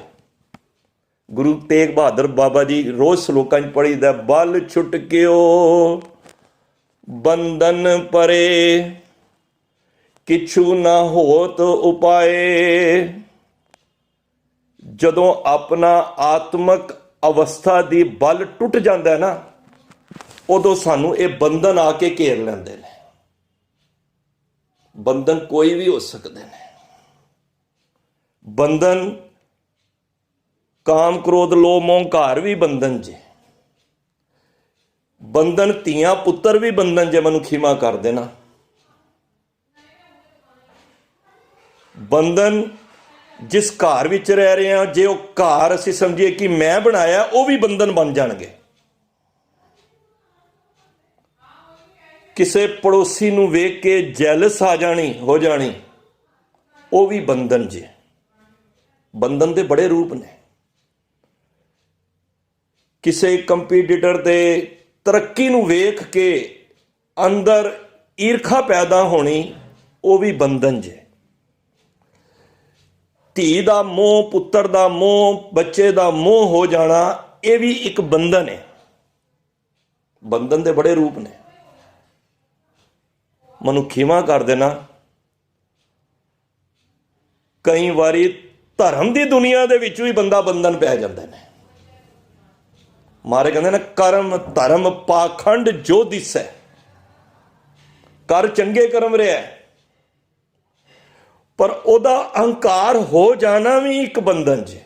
ਗੁਰੂ ਤੇਗ ਬਹਾਦਰ ਬਾਬਾ ਜੀ ਰੋਜ਼ ਸ਼ਲੋਕਾਂ 'ਚ ਪੜ੍ਹੀਦਾ, ਬਲ ਛੁਟਕਿਓ ਬੰਧਨ ਪਰੇ, ਕਿਛੂ ਨਾ ਹੋਤ ਉਪਾਏ। ਜਦੋਂ ਆਪਣਾ ਆਤਮਕ ਅਵਸਥਾ ਦੀ ਬਲ ਟੁੱਟ ਜਾਂਦਾ ਨਾ, ਉਦੋਂ ਸਾਨੂੰ ਇਹ ਬੰਧਨ ਆ ਕੇ ਘੇਰ ਲੈਂਦੇ ਨੇ। ਬੰਧਨ ਕੋਈ ਵੀ ਹੋ ਸਕਦੇ ਨੇ। ਬੰਧਨ ਕਾਮ, ਕ੍ਰੋਧ, ਲੋਭ, ਮੋਹ, ਹੰਕਾਰ ਵੀ ਬੰਧਨ ਜੇ। ਬੰਧਨ ਧੀਆਂ ਪੁੱਤਰ ਵੀ ਬੰਧਨ ਜੇ, ਮੈਨੂੰ ਖਿਮਾ ਕਰ ਦੇਣਾ। ਬੰਧਨ ਜਿਸ ਘਰ ਵਿੱਚ ਰਹਿ ਰਹੇ ਹਾਂ, ਜੇ ਉਹ ਘਰ ਅਸੀਂ ਸਮਝੀਏ ਕਿ ਮੈਂ ਬਣਾਇਆ, ਉਹ ਵੀ ਬੰਧਨ ਬਣ ਜਾਣਗੇ। ਕਿਸੇ ਪੜੋਸੀ ਨੂੰ ਵੇਖ ਕੇ ਜੈਲਸ ਹੋ ਜਾਣੀ, ਉਹ ਵੀ ਬੰਧਨ ਜੇ। ਬੰਧਨ ਦੇ ਬੜੇ ਰੂਪ ਨੇ। ਕਿਸੇ ਕੰਪੀਟੀਟਰ ਦੇ ਤਰੱਕੀ ਨੂੰ ਵੇਖ ਕੇ ਅੰਦਰ ਈਰਖਾ ਪੈਦਾ ਹੋਣੀ, ਉਹ ਵੀ ਬੰਧਨ ਜੇ। ਧੀ ਦਾ ਮੋਹ, ਪੁੱਤਰ ਦਾ ਮੋਹ, ਬੱਚੇ ਦਾ ਮੋਹ ਹੋ ਜਾਣਾ, ਇਹ ਵੀ ਇੱਕ ਬੰਧਨ ਹੈ। ਬੰਧਨ ਦੇ ਬੜੇ ਰੂਪ ਨੇ। ਮੈਨੂੰ ਖਿਮਾ ਕਰ ਦੇਣਾ, ਕਈ ਵਾਰੀ ਧਰਮ ਦੀ ਦੁਨੀਆ ਦੇ ਵਿੱਚ ਵੀ ਬੰਦਾ ਬੰਧਨ ਪੈ ਜਾਂਦੇ ਨੇ। ਮਾਰੇ ਕਹਿੰਦੇ ਨੇ ਕਰਮ ਧਰਮ ਪਾਖੰਡ ਜੋ ਦਿਸੈ। ਕਰ ਚੰਗੇ ਕਰਮ ਰਿਹਾ, ਪਰ ਉਹਦਾ ਅਹੰਕਾਰ ਹੋ ਜਾਣਾ ਵੀ ਇੱਕ ਬੰਧਨ ਜੇ।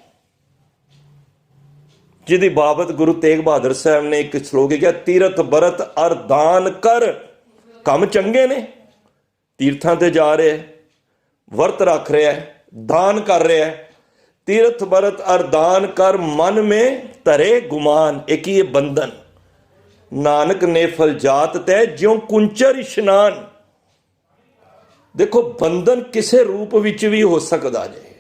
ਜਿਹਦੀ ਬਾਬਤ ਗੁਰੂ ਤੇਗ ਬਹਾਦਰ ਸਾਹਿਬ ਨੇ ਇੱਕ ਸ਼ਲੋਕ ਕਿਹਾ, ਤੀਰਥ ਬਰਤ ਅਰ ਦਾਨ ਕਰ। ਕੰਮ ਚੰਗੇ ਨੇ, ਤੀਰਥਾਂ ਤੇ ਜਾ ਰਿਹਾ, ਵਰਤ ਰੱਖ ਰਿਹਾ, ਦਾਨ ਕਰ ਰਿਹਾ। ਤੀਰਥ ਬਰਤ ਅਰ ਦਾਨ ਕਰ, ਮਨ ਮੇ ਧਰੇ ਗੁਮਾਨ। ਇੱਕ ਹੀ ਬੰਧਨ। ਨਾਨਕ ਨੇ ਫਲ ਜਾਤ ਤੈ, ਜਿਉ ਕੁੰਚਰ ਇਸ਼ਨਾਨ। ਦੇਖੋ, ਬੰਧਨ ਕਿਸੇ ਰੂਪ ਵਿੱਚ ਵੀ ਹੋ ਸਕਦਾ ਜੇ।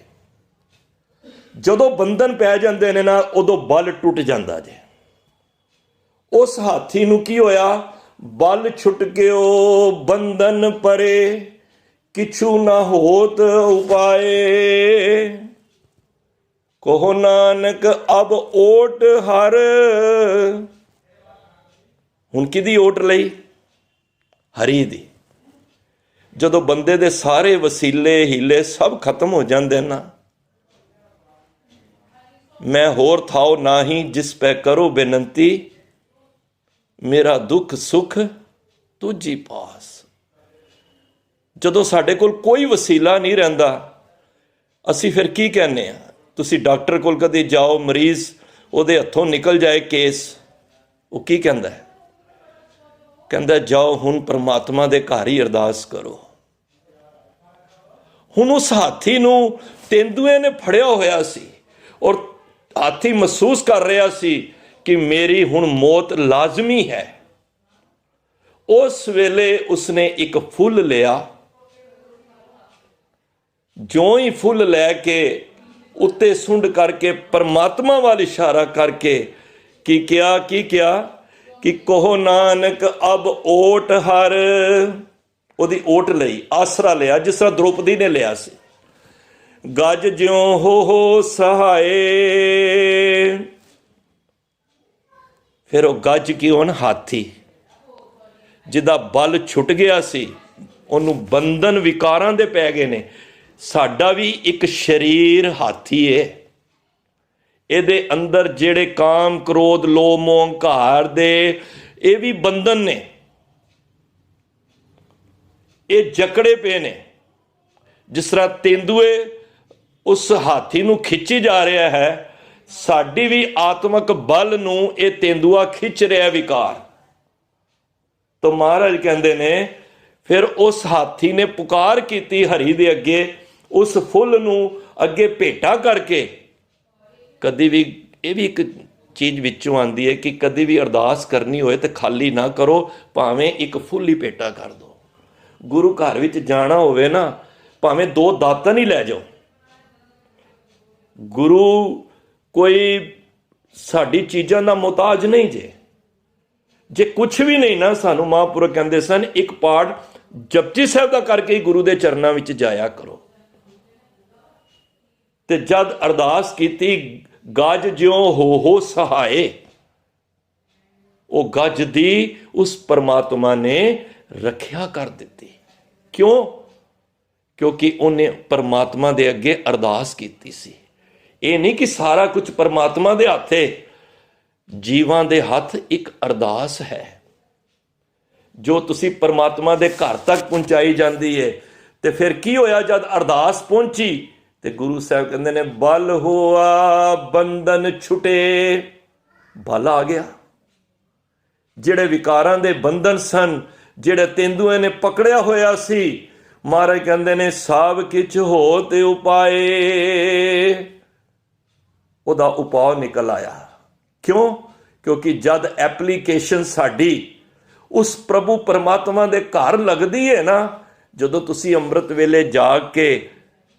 ਜਦੋਂ ਬੰਧਨ ਪੈ ਜਾਂਦੇ ਨੇ ਨਾ, ਉਦੋਂ ਬਲ ਟੁੱਟ ਜਾਂਦਾ ਜੇ। ਉਸ ਹਾਥੀ ਨੂੰ ਕੀ ਹੋਇਆ? ਬਲ ਛੁੱਟ ਗਿਓ ਬੰਧਨ ਪਰੇ, ਕਿਛੂ ਨਾ ਹੋਤ ਉਪਾਏ। ਕਹੋ ਨਾਨਕ ਅਬ ਓਟ ਹਰ। ਹੁਣ ਕਿਹਦੀ ਓਟ ਲਈ? ਹਰੀ ਦੀ। ਜਦੋਂ ਬੰਦੇ ਦੇ ਸਾਰੇ ਵਸੀਲੇ ਹੀਲੇ ਸਭ ਖਤਮ ਹੋ ਜਾਂਦੇ ਨਾ, मैं होर थाओ नाही जिस पै करो बेनंती, मेरा दुख सुख तुझी पास। ਜਦੋਂ ਸਾਡੇ ਕੋਲ ਕੋਈ ਵਸੀਲਾ ਨਹੀਂ ਰਹਿੰਦਾ, ਅਸੀਂ ਫਿਰ ਕੀ ਕਹਿੰਦੇ ਹਾਂ? ਤੁਸੀਂ ਡਾਕਟਰ ਕੋਲ ਕਦੇ ਜਾਓ, ਮਰੀਜ਼ ਉਹਦੇ ਹੱਥੋਂ ਨਿਕਲ ਜਾਏ ਕੇਸ, ਉਹ ਕੀ ਕਹਿੰਦਾ ਹੈ? ਕਹਿੰਦਾ ਜਾਓ ਹੁਣ ਪਰਮਾਤਮਾ ਦੇ ਘਰ ਹੀ ਅਰਦਾਸ ਕਰੋ। ਹੁਣ ਉਸ ਹਾਥੀ ਨੂੰ ਤੇਂਦੂਏ ਨੇ ਫੜਿਆ ਹੋਇਆ ਸੀ ਔਰ ਹਾਥੀ ਮਹਿਸੂਸ ਕਰ ਰਿਹਾ ਸੀ ਕਿ ਮੇਰੀ ਹੁਣ ਮੌਤ ਲਾਜ਼ਮੀ ਹੈ। ਉਸ ਵੇਲੇ ਉਸਨੇ ਇੱਕ ਫੁੱਲ ਲਿਆ, ਜਿਉਂ ਹੀ ਫੁੱਲ ਲੈ ਕੇ ਉੱਤੇ ਸੁੰਡ ਕਰਕੇ ਪਰਮਾਤਮਾ ਵੱਲ ਇਸ਼ਾਰਾ ਕਰਕੇ ਕੀ ਕਿਹਾ ਕਿ ਕਹੋ ਨਾਨਕ ਅਬ ਓਟ ਹਰ। ਉਹਦੀ ਓਟ ਲਈ, ਆਸਰਾ ਲਿਆ, ਜਿਸ ਤਰ੍ਹਾਂ ਦ੍ਰੋਪਦੀ ਨੇ ਲਿਆ ਸੀ। ਗੱਜ ਜਿਉਂ ਹੋ ਸਹਾਏ। ਫਿਰ ਉਹ ਗੱਜ ਕੀ ਹੋਣ? ਹਾਥੀ ਜਿਹਦਾ ਬਲ ਛੁੱਟ ਗਿਆ ਸੀ, ਉਹਨੂੰ ਬੰਧਨ ਵਿਕਾਰਾਂ ਦੇ ਪੈ ਗਏ ਨੇ। ਸਾਡਾ ਵੀ ਇੱਕ ਸਰੀਰ ਹਾਥੀ ਏ, ਇਹਦੇ ਅੰਦਰ ਜਿਹੜੇ ਕਾਮ ਕ੍ਰੋਧ ਲੋਭ ਮੋਹ ਹੰਕਾਰ ਦੇ ਇਹ ਵੀ ਬੰਧਨ ਨੇ, ਇਹ ਜਕੜੇ ਪਏ ਨੇ। ਜਿਸ ਤਰ੍ਹਾਂ ਤੇਂਦੂਏ ਉਸ ਹਾਥੀ ਨੂੰ ਖਿੱਚੀ ਜਾ ਰਿਹਾ ਹੈ, ਸਾਡੀ ਵੀ ਆਤਮਕ ਬਲ ਨੂੰ ਇਹ ਤੇਂਦੂਆ ਖਿੱਚ ਰਿਹਾ ਵਿਕਾਰ। ਤਾਂ ਮਹਾਰਾਜ ਕਹਿੰਦੇ ਨੇ ਫਿਰ ਉਸ ਹਾਥੀ ਨੇ ਪੁਕਾਰ ਕੀਤੀ ਹਰੀ ਦੇ ਅੱਗੇ, ਉਸ ਫੁੱਲ ਨੂੰ ਅੱਗੇ ਭੇਟਾ ਕਰਕੇ। ਕਦੀ ਵੀ ਇਹ ਵੀ ਇੱਕ ਚੀਜ਼ ਵਿੱਚੋਂ ਆਉਂਦੀ ਹੈ ਕਿ ਕਦੀ ਵੀ ਅਰਦਾਸ ਕਰਨੀ ਹੋਏ ਤਾਂ ਖਾਲੀ ਨਾ ਕਰੋ, ਭਾਵੇਂ ਇੱਕ ਫੁੱਲ ਹੀ ਭੇਟਾ ਕਰ ਦਿਓ। ਗੁਰੂ ਘਰ ਵਿੱਚ ਜਾਣਾ ਹੋਵੇ ਨਾ, ਭਾਵੇਂ 2 ਦਾਤਨ ਹੀ ਲੈ ਜਾਓ। ਗੁਰੂ ਕੋਈ ਸਾਡੀ ਚੀਜ਼ਾਂ ਦਾ ਮੁਹਤਾਜ ਨਹੀਂ ਜੇ ਕੁਛ ਵੀ ਨਹੀਂ ਨਾ, ਸਾਨੂੰ ਮਹਾਂਪੁਰਖ ਕਹਿੰਦੇ ਸਨ ਇੱਕ ਪਾਠ ਜਪਜੀ ਸਾਹਿਬ ਦਾ ਕਰਕੇ ਹੀ ਗੁਰੂ ਦੇ ਚਰਨਾਂ ਵਿੱਚ ਜਾਇਆ ਕਰੋ। ਤੇ ਜਦ ਅਰਦਾਸ ਕੀਤੀ, ਗੱਜ ਜਿਉਂ ਹੋ ਸਹਾਏ, ਉਹ ਗੱਜ ਦੀ ਉਸ ਪਰਮਾਤਮਾ ਨੇ ਰੱਖਿਆ ਕਰ ਦਿੱਤੀ। ਕਿਉਂ? ਕਿਉਂਕਿ ਉਹਨੇ ਪਰਮਾਤਮਾ ਦੇ ਅੱਗੇ ਅਰਦਾਸ ਕੀਤੀ ਸੀ। ਇਹ ਨਹੀਂ ਕਿ ਸਾਰਾ ਕੁਝ ਪਰਮਾਤਮਾ ਦੇ ਹੱਥ ਹੈ, ਜੀਵਾਂ ਦੇ ਹੱਥ ਇੱਕ ਅਰਦਾਸ ਹੈ ਜੋ ਤੁਸੀਂ ਪਰਮਾਤਮਾ ਦੇ ਘਰ ਤੱਕ ਪਹੁੰਚਾਈ ਜਾਂਦੀ ਹੈ। ਤੇ ਫਿਰ ਕੀ ਹੋਇਆ? ਜਦ ਅਰਦਾਸ ਪਹੁੰਚੀ ਤੇ ਗੁਰੂ ਸਾਹਿਬ ਕਹਿੰਦੇ ਨੇ ਬਲ ਹੋਆ ਬੰਧਨ ਛੁਟੇ। ਬਲ ਆ ਗਿਆ। ਜਿਹੜੇ ਵਿਕਾਰਾਂ ਦੇ ਬੰਧਨ ਸਨ, ਜਿਹੜੇ ਤੇਂਦੂਏ ਨੇ ਪਕੜਿਆ ਹੋਇਆ ਸੀ, ਮਹਾਰਾਜ ਕਹਿੰਦੇ ਨੇ ਸਭ ਕਿਛ ਹੋ ਤੇ ਉਪਾਏ। ਉਹਦਾ ਉਪਾਅ ਨਿਕਲ ਆਇਆ। ਕਿਉਂ? ਕਿਉਂਕਿ ਜਦ ਐਪਲੀਕੇਸ਼ਨ ਸਾਡੀ ਉਸ ਪ੍ਰਭੂ ਪਰਮਾਤਮਾ ਦੇ ਘਰ ਲੱਗਦੀ ਹੈ ਨਾ, ਜਦੋਂ ਤੁਸੀਂ ਅੰਮ੍ਰਿਤ ਵੇਲੇ ਜਾ ਕੇ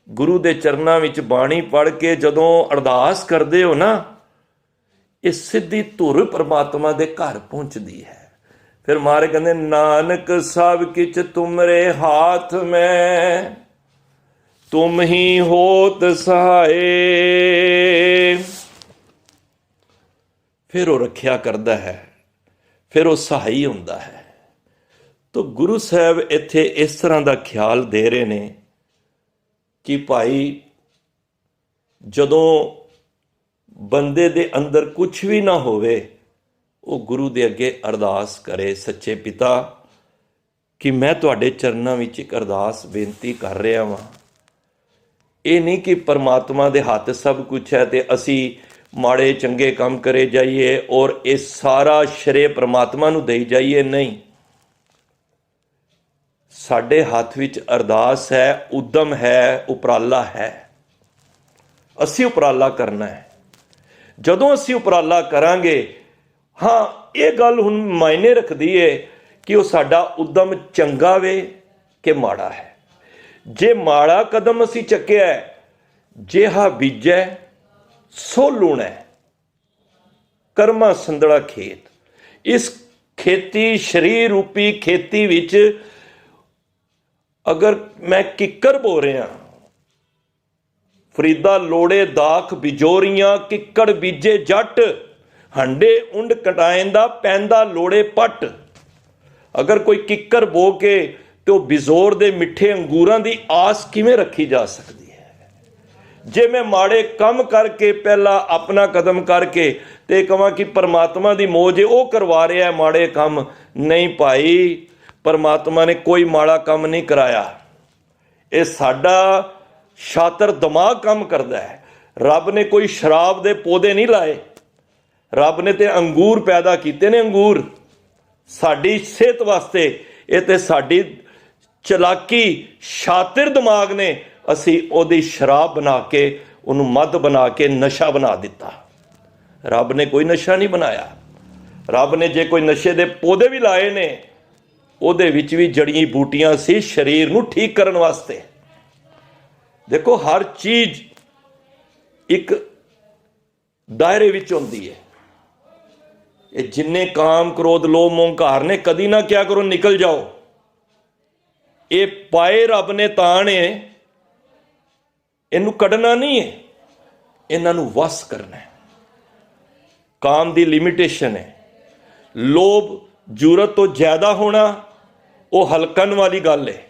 ਗੁਰੂ ਦੇ ਚਰਨਾਂ ਵਿੱਚ ਬਾਣੀ ਪੜ੍ਹ ਕੇ ਜਦੋਂ ਅਰਦਾਸ ਕਰਦੇ ਹੋ ਨਾ, ਇਹ ਸਿੱਧੀ ਧੁਰ ਪਰਮਾਤਮਾ ਦੇ ਘਰ ਪਹੁੰਚਦੀ ਹੈ। ਫਿਰ ਮਹਾਰਾਜ ਕਹਿੰਦੇ ਨਾਨਕ ਸਭ ਕਿਛ ਤੁਮਰੇ ਹਾਥ ਮੈਂ, ਤੁਮ ਹੀ ਹੋਤ ਸਹਾਏ। ਫਿਰ ਉਹ ਰੱਖਿਆ ਕਰਦਾ ਹੈ, ਫਿਰ ਉਹ ਸਹਾਈ ਹੁੰਦਾ ਹੈ। ਤਾਂ ਗੁਰੂ ਸਾਹਿਬ ਇੱਥੇ ਇਸ ਤਰ੍ਹਾਂ ਦਾ ਖਿਆਲ ਦੇ ਰਹੇ ਨੇ ਕਿ ਭਾਈ ਜਦੋਂ ਬੰਦੇ ਦੇ ਅੰਦਰ ਕੁਝ ਵੀ ਨਾ ਹੋਵੇ, ਉਹ ਗੁਰੂ ਦੇ ਅੱਗੇ ਅਰਦਾਸ ਕਰੇ, ਸੱਚੇ ਪਿਤਾ ਕਿ ਮੈਂ ਤੁਹਾਡੇ ਚਰਨਾਂ ਵਿੱਚ ਇੱਕ ਅਰਦਾਸ ਬੇਨਤੀ ਕਰ ਰਿਹਾ ਵਾਂ। ਇਹ ਨਹੀਂ ਕਿ ਪਰਮਾਤਮਾ ਦੇ ਹੱਥ ਸਭ ਕੁਝ ਹੈ ਤੇ ਅਸੀਂ ਮਾੜੇ ਚੰਗੇ ਕੰਮ ਕਰੇ ਜਾਈਏ ਔਰ ਇਹ ਸਾਰਾ ਸ਼੍ਰੇ ਪਰਮਾਤਮਾ ਨੂੰ ਦੇਈ ਜਾਈਏ। ਨਹੀਂ, ਸਾਡੇ ਹੱਥ ਵਿੱਚ ਅਰਦਾਸ ਹੈ, ਉਦਮ ਹੈ, ਉਪਰਾਲਾ ਹੈ। ਅਸੀਂ ਉਪਰਾਲਾ ਕਰਨਾ ਹੈ। ਜਦੋਂ ਅਸੀਂ ਉਪਰਾਲਾ ਕਰਾਂਗੇ, ਹਾਂ ਇਹ ਗੱਲ ਹੁਣ ਮਾਇਨੇ ਰੱਖਦੀ ਹੈ ਕਿ ਉਹ ਸਾਡਾ ਉਦਮ ਚੰਗਾ ਵੇ ਕਿ ਮਾੜਾ ਹੈ। ਜੇ ਮਾੜਾ ਕਦਮ ਅਸੀਂ ਚੱਕਿਆ, ਜਿਹਾ ਬੀਜੈ ਸੋ ਲੂਣੈ, ਕਰਮਾ ਸੰਦੜਾ ਖੇਤ। ਇਸ ਖੇਤੀ ਸਰੀਰ ਰੂਪੀ ਖੇਤੀ ਵਿੱਚ ਅਗਰ ਮੈਂ ਕਿੱਕਰ ਬੋ ਰਿਹਾ, ਫਰੀਦਾ ਲੋੜੇ ਦਾਖ ਬਿਜੋਰੀਆਂ, ਕਿੱਕੜ ਬੀਜੇ ਜੱਟ, ਹੰਡੇ ਉੰਡ ਕਟਾਇੰਦਾ ਪੈਂਦਾ ਲੋੜੇ ਪੱਟ। ਅਗਰ ਕੋਈ ਕਿੱਕਰ ਬੋ ਕੇ ਤੇ ਉਹ ਬਿਜੋਰ ਦੇ ਮਿੱਠੇ ਅੰਗੂਰਾਂ ਦੀ ਆਸ ਕਿਵੇਂ ਰੱਖੀ ਜਾ ਸਕਦੀ ਹੈ? ਜੇ ਮੈਂ ਮਾੜੇ ਕੰਮ ਕਰਕੇ ਪਹਿਲਾਂ ਆਪਣਾ ਕਦਮ ਕਰਕੇ ਤੇ ਕਹਾਂ ਕਿ ਪਰਮਾਤਮਾ ਦੀ ਮੌਜ ਉਹ ਕਰਵਾ ਰਿਹਾ ਮਾੜੇ ਕੰਮ, ਨਹੀਂ ਭਾਈ, ਪਰਮਾਤਮਾ ਨੇ ਕੋਈ ਮਾੜਾ ਕੰਮ ਨਹੀਂ ਕਰਾਇਆ। ਇਹ ਸਾਡਾ ਸ਼ਾਤਰ ਦਿਮਾਗ ਕੰਮ ਕਰਦਾ ਹੈ। ਰੱਬ ਨੇ ਕੋਈ ਸ਼ਰਾਬ ਦੇ ਪੌਦੇ ਨਹੀਂ ਲਾਏ, ਰੱਬ ਨੇ ਤੇ ਅੰਗੂਰ ਪੈਦਾ ਕੀਤੇ ਨੇ, ਅੰਗੂਰ ਸਾਡੀ ਸਿਹਤ ਵਾਸਤੇ। ਇਹ ਤੇ ਸਾਡੀ ਚਲਾਕੀ ਸ਼ਾਤਿਰ ਦਿਮਾਗ ਨੇ ਅਸੀਂ ਉਹਦੀ ਸ਼ਰਾਬ ਬਣਾ ਕੇ, ਉਹਨੂੰ ਮਦ ਬਣਾ ਕੇ ਨਸ਼ਾ ਬਣਾ ਦਿੱਤਾ। ਰੱਬ ਨੇ ਕੋਈ ਨਸ਼ਾ ਨਹੀਂ ਬਣਾਇਆ। ਰੱਬ ਨੇ ਜੇ ਕੋਈ ਨਸ਼ੇ ਦੇ ਪੌਦੇ ਵੀ ਲਾਏ ਨੇ, ਉਹਦੇ ਵਿੱਚ ਵੀ ਜੜੀਆਂ ਬੂਟੀਆਂ ਸੀ ਸਰੀਰ ਨੂੰ ਠੀਕ ਕਰਨ ਵਾਸਤੇ। ਦੇਖੋ, ਹਰ ਚੀਜ਼ ਇੱਕ ਦਾਇਰੇ ਵਿੱਚ ਹੁੰਦੀ ਹੈ। ਇਹ ਜਿੰਨੇ ਕਾਮ ਕ੍ਰੋਧ ਲੋਭ ਮੋਹ ਹੰਕਾਰ ਨੇ, ਕਦੀ ਨਾ ਕਿਆ ਕਰੋ ਨਿਕਲ ਜਾਓ। ਇਹ ਪਾਏ ਰੱਬ ਨੇ ਤਾਂ ਨੇ, ਇਹਨੂੰ ਕੱਢਣਾ ਨਹੀਂ ਹੈ, ਇਹਨਾਂ ਨੂੰ ਵਸ ਕਰਨਾ ਹੈ। ਕਾਮ ਦੀ ਲਿਮਿਟੇਸ਼ਨ ਹੈ। ਲੋਭ ਜ਼ਰੂਰਤ ਤੋਂ ਜ਼ਿਆਦਾ ਹੋਣਾ ਉਹ ਹਲਕਣ ਵਾਲੀ ਗੱਲ ਹੈ।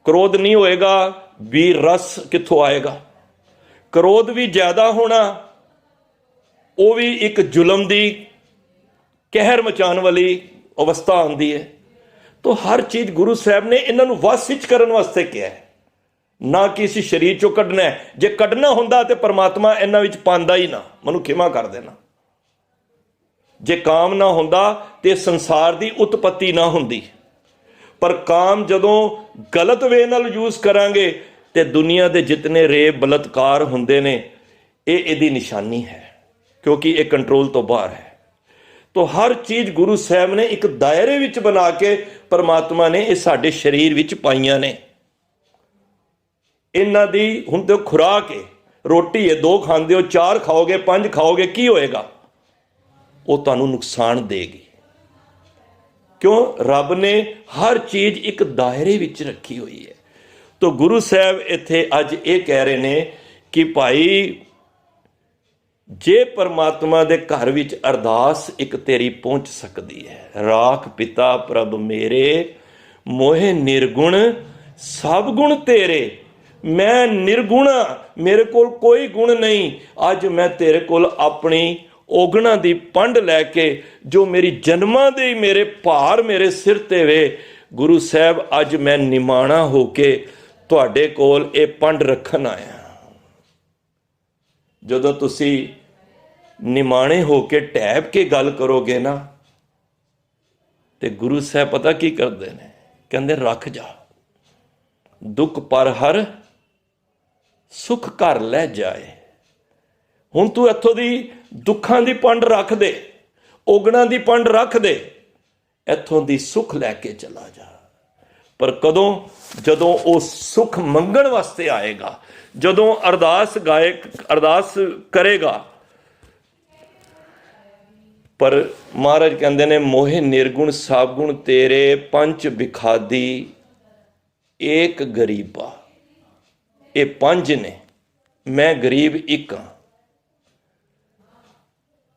ਕ੍ਰੋਧ ਨਹੀਂ ਹੋਏਗਾ ਵੀ ਰਸ ਕਿੱਥੋਂ ਆਏਗਾ। ਕ੍ਰੋਧ ਵੀ ਜ਼ਿਆਦਾ ਹੋਣਾ ਉਹ ਵੀ ਇੱਕ ਜ਼ੁਲਮ ਦੀ ਕਹਿਰ ਮਚਾਉਣ ਵਾਲੀ ਅਵਸਥਾ ਆਉਂਦੀ ਹੈ। ਤਾਂ ਹਰ ਚੀਜ਼ ਗੁਰੂ ਸਾਹਿਬ ਨੇ ਇਹਨਾਂ ਨੂੰ ਵਸ ਵਿੱਚ ਕਰਨ ਵਾਸਤੇ ਕਿਹਾ ਹੈ, ਨਾ ਕਿ ਇਸ ਸਰੀਰ ਚੋਂ ਕੱਢਣਾ ਹੈ। ਜੇ ਕੱਢਣਾ ਹੁੰਦਾ ਤੇ ਪਰਮਾਤਮਾ ਇਹਨਾਂ ਵਿੱਚ ਪਾਉਂਦਾ ਹੀ ਨਾ, ਮੈਨੂੰ ਖਿਮਾ ਕਰ ਦੇਣਾ। ਜੇ ਕਾਮ ਨਾ ਹੁੰਦਾ ਤੇ ਸੰਸਾਰ ਦੀ ਉਤਪਤੀ ਨਾ ਹੁੰਦੀ। ਪਰ ਕਾਮ ਜਦੋਂ ਗਲਤ ਵੇ ਨਾਲ ਯੂਜ਼ ਕਰਾਂਗੇ ਤੇ ਦੁਨੀਆ ਦੇ ਜਿਤਨੇ ਰੇਪ ਬਲਤਕਾਰ ਹੁੰਦੇ ਨੇ, ਇਹ ਇਹਦੀ ਨਿਸ਼ਾਨੀ ਹੈ, ਕਿਉਂਕਿ ਇਹ ਕੰਟਰੋਲ ਤੋਂ ਬਾਹਰ ਹੈ। ਤਾਂ ਹਰ ਚੀਜ਼ ਗੁਰੂ ਸਾਹਿਬ ਨੇ ਇੱਕ ਦਾਇਰੇ ਵਿੱਚ ਬਣਾ ਕੇ ਪਰਮਾਤਮਾ ਨੇ ਇਹ ਸਾਡੇ ਸਰੀਰ ਵਿੱਚ ਪਾਈਆਂ ਨੇ। ਇਹਨਾਂ ਦੀ ਹੁਣ ਤੇ ਖੁਰਾਕ ਹੈ, ਰੋਟੀ ਹੈ, 2 ਖਾਂਦੇ ਹੋ, 4 ਖਾਓਗੇ, 5 ਖਾਓਗੇ, ਕੀ ਹੋਏਗਾ? ਉਹ ਤੁਹਾਨੂੰ ਨੁਕਸਾਨ ਦੇਗੀ। ਕਿਉਂ? ਰੱਬ ਨੇ ਹਰ ਚੀਜ਼ ਇੱਕ ਦਾਇਰੇ ਵਿੱਚ ਰੱਖੀ ਹੋਈ ਹੈ। ਤਾਂ ਗੁਰੂ ਸਾਹਿਬ ਇੱਥੇ ਅੱਜ ਇਹ ਕਹਿ ਰਹੇ ਨੇ ਕਿ ਭਾਈ, ਜੇ ਪਰਮਾਤਮਾ ਦੇ ਘਰ ਵਿੱਚ ਅਰਦਾਸ ਇੱਕ ਤੇਰੀ ਪਹੁੰਚ ਸਕਦੀ ਹੈ, ਰਾਖ ਪਿਤਾ ਪ੍ਰਭ ਮੇਰੇ, ਮੋਹਿ ਨਿਰਗੁਣ ਸਭ ਗੁਣ ਤੇਰੇ। ਮੈਂ ਨਿਰਗੁਣਾ, ਮੇਰੇ ਕੋਲ ਕੋਈ ਗੁਣ ਨਹੀਂ। ਅੱਜ ਮੈਂ ਤੇਰੇ ਕੋਲ ਆਪਣੀ ਔਗਣਾ ਦੀ ਪੰਡ ਲੈ ਕੇ, ਜੋ ਮੇਰੀ ਜਨਮਾਂ ਦੇ ਮੇਰੇ ਭਾਰ ਮੇਰੇ ਸਿਰ ਤੇ ਵੇ, ਗੁਰੂ ਸਾਹਿਬ ਅੱਜ ਮੈਂ ਨਿਮਾਣਾ ਹੋ ਕੇ ਤੁਹਾਡੇ ਕੋਲ ਇਹ ਪੰਡ ਰੱਖਣ ਆਇਆ। ਜਦੋਂ ਤੁਸੀਂ ਨਿਮਾਣੇ ਹੋ ਕੇ ਟੈਬ ਕੇ ਗੱਲ ਕਰੋਗੇ ਨਾ, ਤੇ ਗੁਰੂ ਸਾਹਿਬ ਪਤਾ ਕੀ ਕਰਦੇ ਨੇ? ਕਹਿੰਦੇ ਰੱਖ ਜਾ, ਦੁੱਖ ਪਰ ਹਰ ਸੁੱਖ ਘਰ ਲੈ ਜਾਏ। ਹੁਣ ਤੂੰ ਇੱਥੋਂ ਦੀ ਦੁੱਖਾਂ ਦੀ ਪੰਡ ਰੱਖ ਦੇ, ਔਗਣਾਂ ਦੀ ਪੰਡ ਰੱਖ ਦੇ, ਇੱਥੋਂ ਦੀ ਸੁੱਖ ਲੈ ਕੇ ਚਲਾ ਜਾ। ਪਰ ਕਦੋਂ? ਜਦੋਂ ਉਹ ਸੁੱਖ ਮੰਗਣ ਵਾਸਤੇ ਆਏਗਾ, ਜਦੋਂ ਅਰਦਾਸ ਕਰੇਗਾ। ਪਰ ਮਹਾਰਾਜ ਕਹਿੰਦੇ ਨੇ, ਮੋਹਿ ਨਿਰਗੁਣ ਸਭ ਗੁਣ ਤੇਰੇ, ਪੰਚ ਬਿਖਾਦੀ ਏਕ ਗਰੀਬਾ। ਇਹ 5 ਨੇ, ਮੈਂ ਗਰੀਬ ਇੱਕ ਹਾਂ।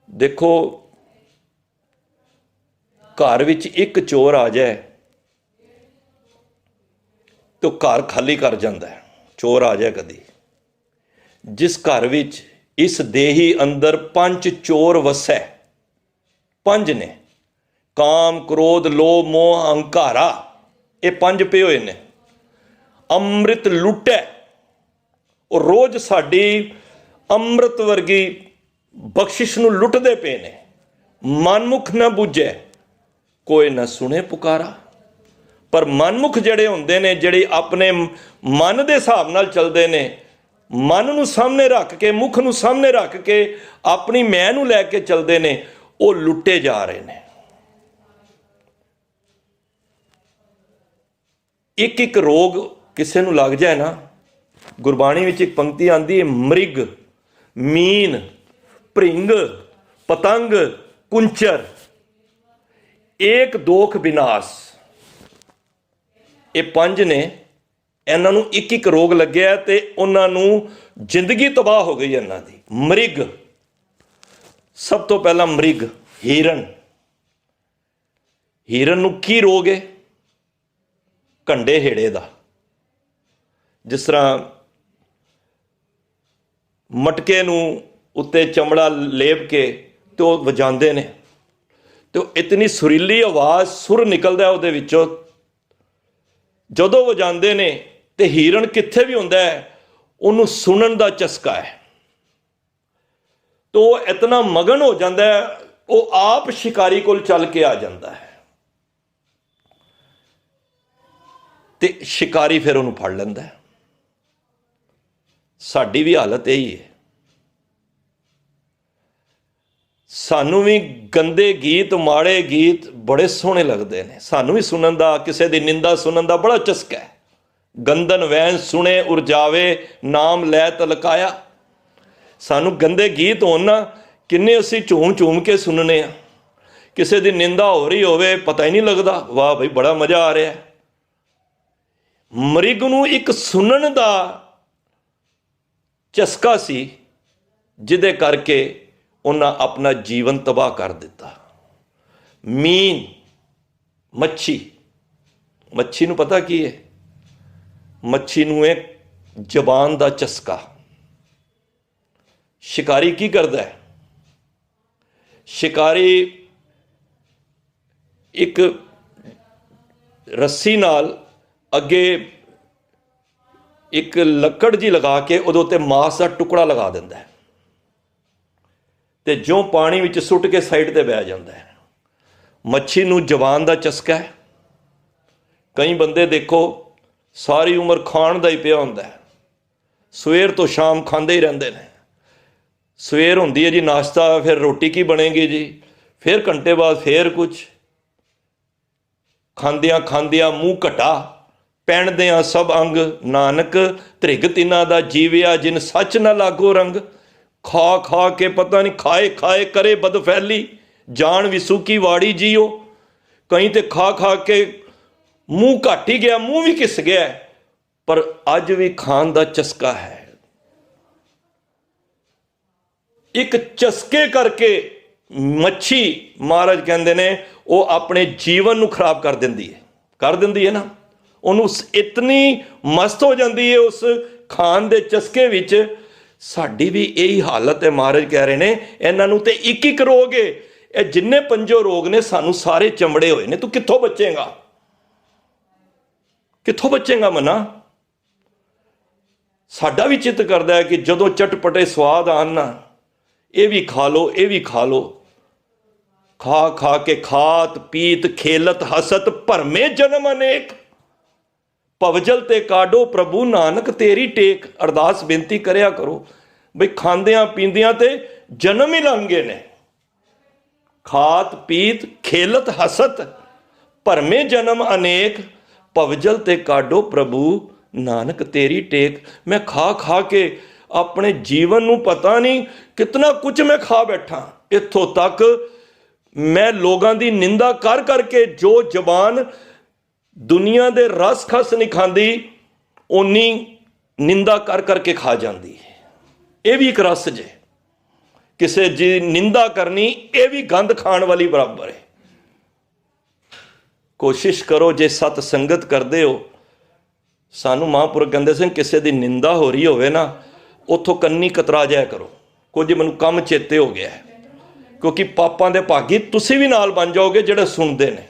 ਦੇਖੋ, ਘਰ ਵਿੱਚ ਇੱਕ ਚੋਰ ਆ ਜਾਏ ਤਾਂ ਘਰ ਖਾਲੀ ਕਰ ਜਾਂਦਾ ਹੈ। ਚੋਰ ਆ ਜਾਏ ਕਦੀ, ਜਿਸ ਘਰ ਵਿੱਚ ਇਸ ਦੇਹੀ ਅੰਦਰ 5 ਚੋਰ ਵਸੈ, 5 ਨੇ, ਕਾਮ ਕ੍ਰੋਧ ਲੋਭ ਮੋਹ ਹੰਕਾਰਾ, ਇਹ 5 ਪਏ ਹੋਏ ਨੇ। ਅੰਮ੍ਰਿਤ ਲੁੱਟੈ, ਉਹ ਰੋਜ਼ ਸਾਡੀ ਅੰਮ੍ਰਿਤ ਵਰਗੀ ਬਖਸ਼ਿਸ਼ ਨੂੰ ਲੁੱਟਦੇ ਪਏ ਨੇ। ਮਨਮੁਖ ਨਾ ਬੁੱਝੈ, ਕੋਈ ਨਾ ਸੁਣੇ ਪੁਕਾਰਾ। ਪਰ ਮਨਮੁਖ ਜਿਹੜੇ ਹੁੰਦੇ ਨੇ, ਜਿਹੜੇ ਆਪਣੇ ਮਨ ਦੇ ਹਿਸਾਬ ਨਾਲ ਚੱਲਦੇ ਨੇ, ਮਨ ਨੂੰ ਸਾਹਮਣੇ ਰੱਖ ਕੇ, ਮੁਖ ਨੂੰ ਸਾਹਮਣੇ ਰੱਖ ਕੇ ਆਪਣੀ ਮੈਂ ਨੂੰ ਲੈ ਕੇ ਚੱਲਦੇ ਨੇ, ਉਹ ਲੁੱਟੇ ਜਾ ਰਹੇ ਨੇ। ਇੱਕ ਰੋਗ ਕਿਸੇ ਨੂੰ ਲੱਗ ਜਾਏ ਨਾ, ਗੁਰਬਾਣੀ ਵਿੱਚ ਇੱਕ ਪੰਕਤੀ ਆਉਂਦੀ ਹੈ, ਮ੍ਰਿਗ, ਮੀਨ, ਭ੍ਰਿੰਗ, ਪਤੰਗ, ਕੁੰਚਰ, ਏਕ ਦੋਖ ਵਿਨਾਸ਼। ਇਹ 5 ਨੇ, ਇਹਨਾਂ ਨੂੰ ਇੱਕ ਰੋਗ ਲੱਗਿਆ ਤੇ ਉਹਨਾਂ ਨੂੰ ਜ਼ਿੰਦਗੀ ਤਬਾਹ ਹੋ ਗਈ ਇਹਨਾਂ ਦੀ। ਮ੍ਰਿਗ, ਸਭ ਤੋਂ ਪਹਿਲਾਂ ਮ੍ਰਿਗ, ਹਿਰਨ। ਹਿਰਨ ਨੂੰ ਕੀ ਰੋਗ ਹੈ? ਕੰਡੇ ਹੇੜੇ ਦਾ। जिस तरह मटके नूं उत्ते चमड़ा लेप के ते वो वजांदे ने, तो इतनी सुरीली आवाज़ सुर निकलदा उहदे विचों जदों वजांदे ने। ते हिरन कित्थे भी हुंदा है उहनूं सुनन दा चस्का है, तो वो इतना मगन हो जाता है, वो आप शिकारी कोल चल के आ जाता है ते शिकारी फिर उन्होंने फड़ लैंदा है। साडी भी हालत यही है, सानू भी गंदे गीत माड़े गीत बड़े सोहने लगते हैं, सानू भी सुनन दा, किसी दी निंदा सुनन दा बड़ा चस्का है। गंदन वैन सुने उरजावे नाम लै तलकाया। सानू गंदे गीत होण ना किन्ने असीं झूम झूम के सुनने आ, किसी दी निंदा हो रही होवे पता ही नहीं लगता, वाह भाई बड़ा मज़ा आ रहा है। मृग नूं एक सुनन दा चस्का सी जिहदे करके उन्हां अपना जीवन तबाह कर दिता। मीन मच्छी, मच्छी नूं पता की है, मच्छी नूं एक जबान दा चस्का। शिकारी की करदा है, शिकारी एक रस्सी नाल अगे एक लकड़ जी लगा के उहदे उत्ते मांस का टुकड़ा लगा दिंदा है ते जो पानी विच सुट के साइड ते बह जाता है। मच्छी नूं जबान का चस्का है। कई बंदे देखो सारी उम्र खाण दा ही पिया हुंदा है, सवेर तो शाम खांदे ही रहिंदे ने। सवेर हुंदी है जी नाश्ता, फिर रोटी की बनेगी जी, फिर घंटे बाद फिर कुछ, खांदियां खांदियां मूँह घटा, पैणदियां सब अंग नानक त्रिग तिन्हां दा जीविया जिन सच न लागो रंग। खा खा के पता नहीं खाए खाए करे बदफैली, जान विसू की वाड़ी जियो। कहीं तो खा खा के मूँह घट ही गया, मूँह भी घिस गया, पर अज भी खान का चस्का है। एक चस्के करके मच्छी महाराज कहते ने वो अपने जीवन नूं खराब कर दिंदी है ना, उन्होंने इतनी मस्त हो जाती है उस खान दे चस्के विच। साडी भी यही हालत है। महाराज कह रहे ने इन्हों तो एक एक रोग है, ये जिन्ने पंजो रोग ने सानू सारे चमड़े हुए ने, तू कित्थों बचेगा, कित्थों बचेगा मना। साडा भी चित्त करता है कि जदों चटपटे स्वाद आन ना, ये भी खा लो, ये भी खा लो। खा खा के खात पीत खेलत हसत भरमे जन्म अनेक, भवजल ते काडो प्रभु नानक तेरी टेक। अरदास बेनती करया करो बई खांदियां पींदियां ते जन्म ही लंघ गए ने। खात पीत खेलत हसत भरमे जन्म अनेक, भवजल ते काडो प्रभु नानक तेरी टेक। मैं खा खा के अपने जीवन नूं पता नहीं कितना कुछ मैं खा बैठा, इत्थों तक मैं लोगों की निंदा कर करके जो जबान दुनिया दे रस खस नहीं खाती उन्नी निंदा कर करके खा जाती है। ये भी एक रस जे, किसी जी निंदा करनी ये भी गंद खाण वाली बराबर है। कोशिश करो जे सत संगत करते हो, सानू महापुरख कहते सन किसी की निंदा हो रही होवे ना, उतों कन्नी कतरा जाया करो, कुछ मैनू कम चेते हो गया है, क्योंकि पापां दे भागी तुसी भी नाल बन जाओगे जिहड़े सुनते हैं।